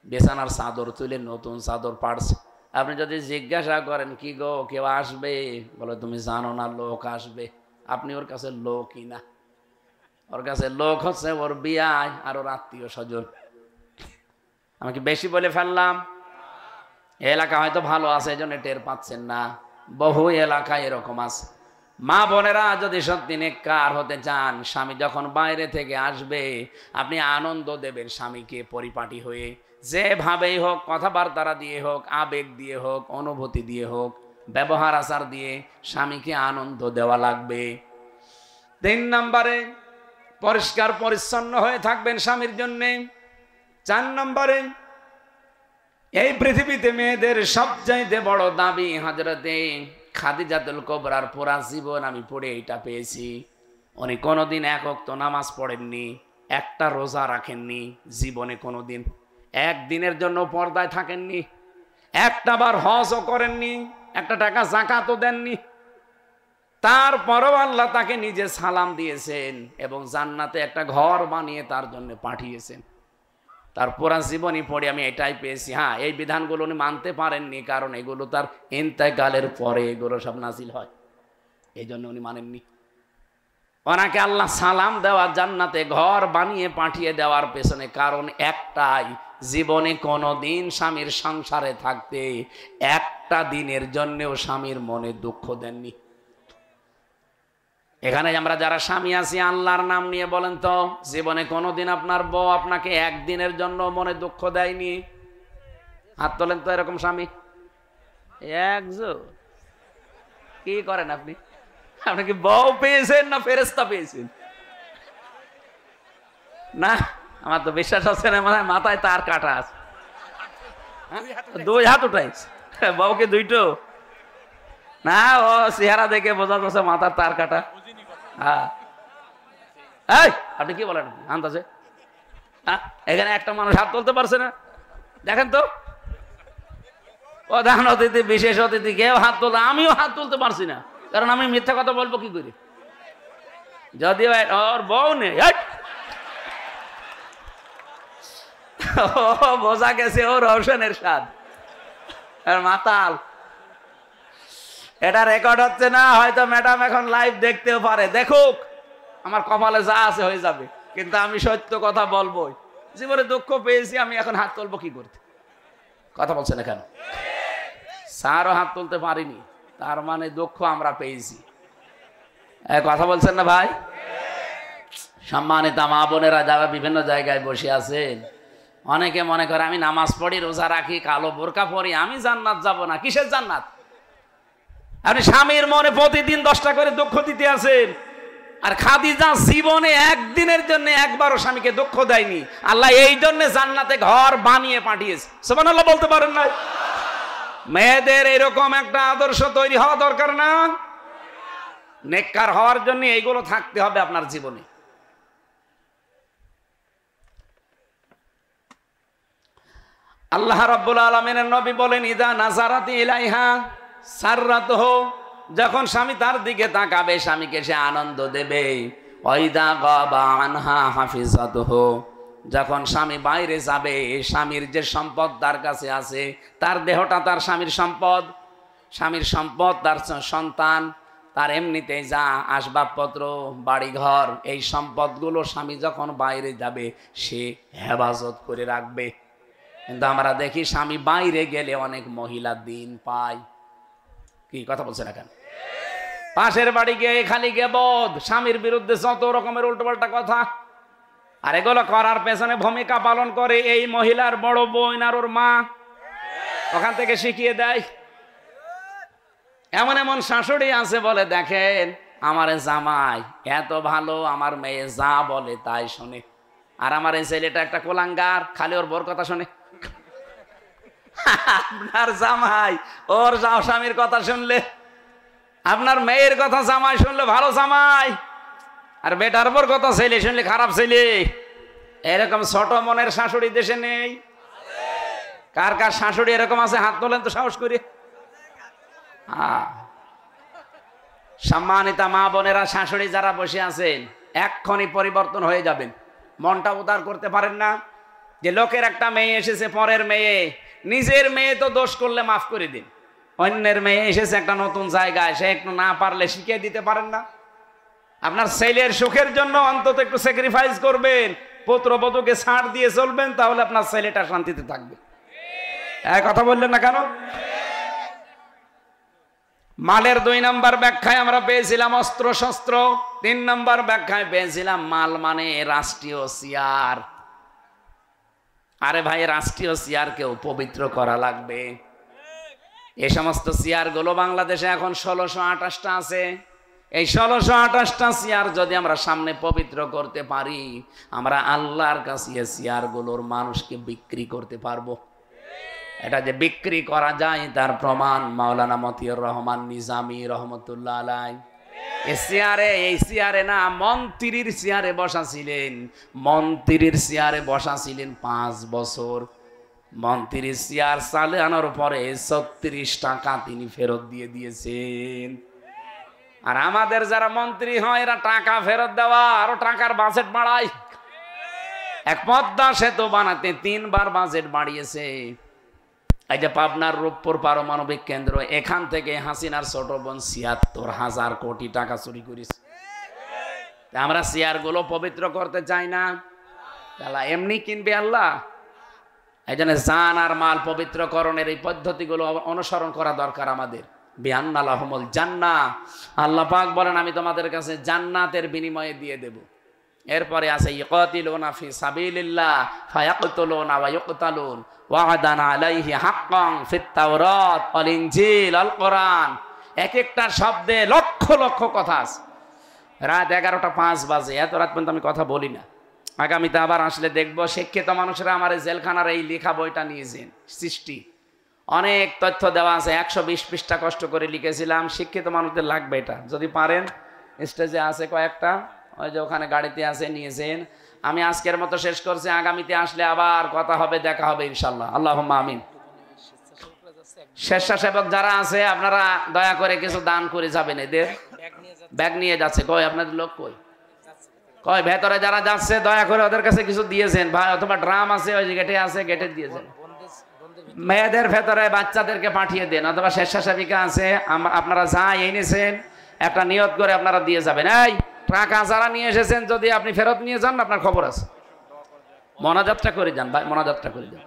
বিছানার চাদর তুলে নতুন চাদর পাড়ছে, আপনি যদি জিজ্ঞাসা করেন, কি গো কেউ আসবে? বলে, তুমি জানো না লোক আসবে। আপনি ওর কাছে লোকই না, ওর কাছে লোক হচ্ছে ওর বিয়ায় আর ওর আত্মীয় স্বজন। আমি কি বেশি বলে ফেললাম? এলাকা হয়তো ভালো আছে, এই জন্য টের পাচ্ছেন না, বহু এলাকায় এরকম আছে। মা বোনেরা যদি সত্যি নেককার হতে চান, স্বামী যখন বাইরে থেকে আসবে আপনি আনন্দ দেবেন স্বামীকে পরিপাটি হয়ে, যেভাবেই হোক, কথাবার্তা দিয়ে হোক, আবেগ দিয়ে হোক, অনুভূতি দিয়ে হোক, ব্যবহার আচার দিয়ে স্বামীকে আনন্দ দেওয়া লাগবে। 3 নম্বরে, পরিষ্কার পরিচ্ছন্ন হয়ে থাকবেন স্বামীর জন্যে। 4 নম্বরে, এই পৃথিবীতে মেয়েদের সবচাইতে বড় দাবি, হযরতে খাদিজাতুল কুবরার পুরা জীবন আমি পড়ে এটা পেয়েছি, উনি কোনোদিন 1 ওয়াক্ত নামাজ পড়েননি, একটা রোজা রাখেননি, জীবনে কোনোদিন একদিনের জন্য পর্দায় থাকেননি, একটা বার হজও করেননি, একটা টাকা যাকাতও দেননি। তারপরও আল্লাহ তাকে নিজে সালাম দিয়েছেন এবং জান্নাতে একটা ঘর বানিয়ে তার জন্য পাঠিয়েছেন। তার পুরা জীবনী পড়ে আমি এটাই পেয়েছি। হ্যাঁ, এই বিধানগুলো উনি মানতে পারেননি, কারণ এগুলো তার ইন্তেকালের পরে এগুলো সব নাজিল হয়, এই জন্য উনি মানেননি। ওনাকে আল্লাহ সালাম দেওয়া, জান্নাতে ঘর বানিয়ে পাঠিয়ে দেওয়ার পেছনে কারণ একটাই, জীবনে কোনোদিন স্বামীর সংসারে থাকতে একটা দিনের জন্যও স্বামীর মনে দুঃখ দেননি। এখানে আমরা যারা স্বামী আছি, আল্লাহর নাম নিয়ে বলেন তো, জীবনে কোনোদিন আপনার বউ আপনাকে একদিনের জন্য মনে দুঃখ দেয়নি? হাত তোলেন তো এরকম স্বামী। একজন কি করেন আপনি? আপনি কি বউ পেয়েছেন না ফেরেশতা পেয়েছেন? না, আমার তো বিশ্বাস হচ্ছে না, মানে মাথায় তার কাটা আছে। 2 হাত উঠাইছে, বউকে 2টো না? ও চেহারা দেখে বোঝা যাচ্ছে মাথার তার কাটা। হ্যাঁ, এই আপনি কি বলেন আন্দাজে? এখানে একটা মানুষ হাত তুলতে পারছে না? দেখেন তো, প্রধান অতিথি, বিশেষ অতিথি, কেউ হাত তুলতে, আমিও হাত তুলতে পারছি না, কারণ আমি মিথ্যা কথা বলবো কি করে? যদিও ওর বউ নেই, বোঝা গেছে ও রওশনের স্বাদ আর মাতাল। এটা রেকর্ড হচ্ছে না, হয়তো ম্যাডাম এখন লাইভ দেখতেও পারে, দেখুক, আমার কপালে যা আছে হয়ে যাবে, কিন্তু আমি সত্য কথা বলবোই। জীবনে দুঃখ পেয়েছি, আমি এখন হাত তুলবো কি করতে? কথা বলছেন না কেন? স্যারও হাত তুলতে পারিনি, তার মানে দুঃখ আমরা পেয়েছি। কথা বলছেন না ভাই? সম্মানিত মা বোনেরা যারা বিভিন্ন জায়গায় বসে আছেন, অনেকে মনে করে আমি নামাজ পড়ি, রোজা রাখি, কালো বোরকা পরি, আমি জান্নাত যাব না। কিসের জান্নাত? আপনি স্বামীর মনে প্রতিদিন 10টা করে দুঃখ দিতে আছেন, আর খাদিজা জীবনে একদিনের জন্য একবারও স্বামীকে দুঃখ দেয়নি। আল্লাহ এই জন্য জান্নাতে ঘর বানিয়ে পাঠিয়েছে। সুবহানাল্লাহ বলতে পারেন না? মেয়েদের এরকম একটা আদর্শ তৈরি হওয়া দরকার না? নেককার হওয়ার জন্য এইগুলো থাকতে হবে আপনার জীবনে। আল্লাহ রাব্বুল আলামিনের নবী বলেন, ইদা নাজারাতি ইলাইহা সাররাতহু, যখন স্বামী তার দিকে তাকাবে স্বামীকে সে আনন্দ দেবে। ওয়াইদা গাবা আনহা হাফিজাতুহু, যখন স্বামী বাইরে যাবে স্বামীর যে সম্পদ তার কাছে আছে, তার দেহটা তার স্বামীর সম্পদ, স্বামীর সম্পদ তার সন্তান, তার এমনিতেই যা আসবাবপত্র, বাড়িঘর, এই সম্পদগুলো স্বামী যখন বাইরে যাবে সে হেফাজত করে রাখবে। কিন্তু আমরা দেখি স্বামী বাইরে গেলে অনেক মহিলা দিন পায়। কি কথা বলছে না কেন? পাশের বাড়ি গিয়ে খালি গেবদ, স্বামীর বিরুদ্ধে যত রকমের উল্টোপাল্টা কথা, আর এগুলো করার পেছনে ভূমিকা পালন করে এই মহিলার বড় বোন আর ওর মা, ওখান থেকে শিখিয়ে দেয়। এমন এমন শাশুড়ি আছে বলে, দেখেন আমার জামাই এত ভালো, আমার মেয়ে যা বলে তাই শোনে, আর আমার এই ছেলেটা একটা কোলাঙ্গার, খালি ওর বোর কথা শোনে। আপনার জামাই ওর স্বামীর কথা শুনলে, আপনার মেয়ের কথা জামাই শুনলে ভালো জামাই, আর বেটার বোর কথা ছেলে শুনলে খারাপ ছেলে। এরকম ছোট মনের শাশুড়ি দেশে নেই? কার কার শাশুড়ি এরকম আছে হাত তোলেন তো সাহস করে। সম্মানিতা মা বোনেরা, শাশুড়ি যারা বসে আছেন এক্ষুনি পরিবর্তন হয়ে যাবেন। মনটা উদার করতে পারেন না যে লোকের একটা মেয়ে এসেছে, পরের মেয়ে, নিজের মেয়ে তো দোষ করলে মাফ করে দিন, অন্যের মেয়ে এসেছে একটা নতুন জায়গায়, সে একটু না পারলে শিখিয়ে দিতে পারেন না? আপনার ছেলের সুখের জন্য অন্তত একটু স্যাক্রিফাইস করবেন, পুত্রবধূকে ছাড় দিয়ে চলবেন, তাহলে আপনার ছেলেটা শান্তিতে থাকবে। কথা বললেন না কেন? মালের 2 নম্বর ব্যাখ্যায় আমরা পেয়েছিলাম অস্ত্র শস্ত্র, 3 নম্বর ব্যাখ্যায় পেয়েছিলাম মাল মানে রাষ্ট্রীয় চেয়ার। আরে ভাই, রাষ্ট্রীয় চেয়ারকেও পবিত্র করা লাগবে। এই সমস্ত চেয়ারগুলো বাংলাদেশে এখন 1628টা আছে। এই 1628টা চেয়ার যদি আমরা সামনে পবিত্র করতে পারি, আমরা আল্লাহর কাছে এই চেয়ারগুলোর মানুষকে বিক্রি করতে পারবো। এটা যে বিক্রি করা যায় তার প্রমাণ মাওলানা মতিউর রহমান নিজামী রহমতুল্লাহ আলাইহি এই চেয়ারে না, মন্ত্রীর চেয়ারে বসা ছিলেন, মন্ত্রীর চেয়ারে বসা ছিলেন 5 বছর। মন্ত্রীর চেয়ার চালানোর পরে 36 টাকা তিনি ফেরত দিয়ে দিয়েছেন। আর আমাদের যারা মন্ত্রী হয় এরা টাকা ফেরত দেওয়া আরো টাকার বাজেট বাড়ায়। এক পদ্মা সেতু বানাতে 3 বার বাজেট বাড়িয়েছে। এই যে পাবনার রূপপুর পারমাণবিক কেন্দ্র, এখান থেকে হাসিনার ছোট বোন ৭৬,০০০ কোটি টাকা চুরি করেছে। আমরা চেয়ারগুলো পবিত্র করতে চাই না, তাহলে এমনি কিনবে আল্লাহ? এই জন্য জান আর মাল পবিত্রকরণের এই পদ্ধতিগুলো অনুসরণ করা দরকার আমাদের। বিআন্না লাহুমুল জান্নাহ, আল্লাহ পাক বলেন আমি তোমাদের কাছে জান্নাতের বিনিময়ে দিয়ে দেব। এরপরে আছে ইকাতিলুনা ফি সাবিলিল্লাহ ফায়াকতুলুনা ওয়া ইউকতালুন ওয়া'দান আলাইহি হাক্কান ফিত তাওরাত ওয়াল ইনজিল আল কোরআন। এক একটা শব্দে লক্ষ লক্ষ কথা আছে। রাত 11টা 5 বাজে, এত রাত পর্যন্ত আমি কথা বলি না। আগামীতে আবার আসলে দেখবো শিক্ষিত মানুষরা আমার এই জেলখানার এই লেখা বইটা নিয়েছেন, সৃষ্টি অনেক তথ্য দেওয়া আছে, 120 পৃষ্ঠা কষ্ট করে লিখেছিলাম। শিক্ষিত মানুষদের লাগবে এটা, যদি পারেন স্টেজে আছে কয়েকটা, ওই যে ওখানে গাড়িতে আছে, নিয়েছেন। আমি আজকের মতো শেষ করছি, আগামীতে আসলে আবার কথা হবে, দেখা হবে ইনশাল্লাহ। আল্লাহুম্মা আমিন। স্বেচ্ছাসেবক যারা আছে আপনারা দয়া করে কিছু দান করে যাবেন। এদের ব্যাগ নিয়ে যাচ্ছে, কই আপনাদের লোক কই? কই ভেতরে যারা যাচ্ছে দয়া করে ওদের কাছে কিছু দিয়েছেন ভাই, অথবা ড্রাম আছে ওই গেটে আছে, গেটে দিয়েছেন। মেয়েদের ভেতরে বাচ্চাদেরকে পাঠিয়ে দেন, অথবা স্বেচ্ছাসেবিকা আছে, আপনারা যা এনেছেন একটা নিয়ত করে আপনারা দিয়ে যাবেন। এই টাকা যারা নিয়ে এসেছেন যদি আপনি ফেরত নিয়ে যান, আপনার খবর আছে। মোনাজাতটা করে যান ভাই, মোনাজাতটা করে যান।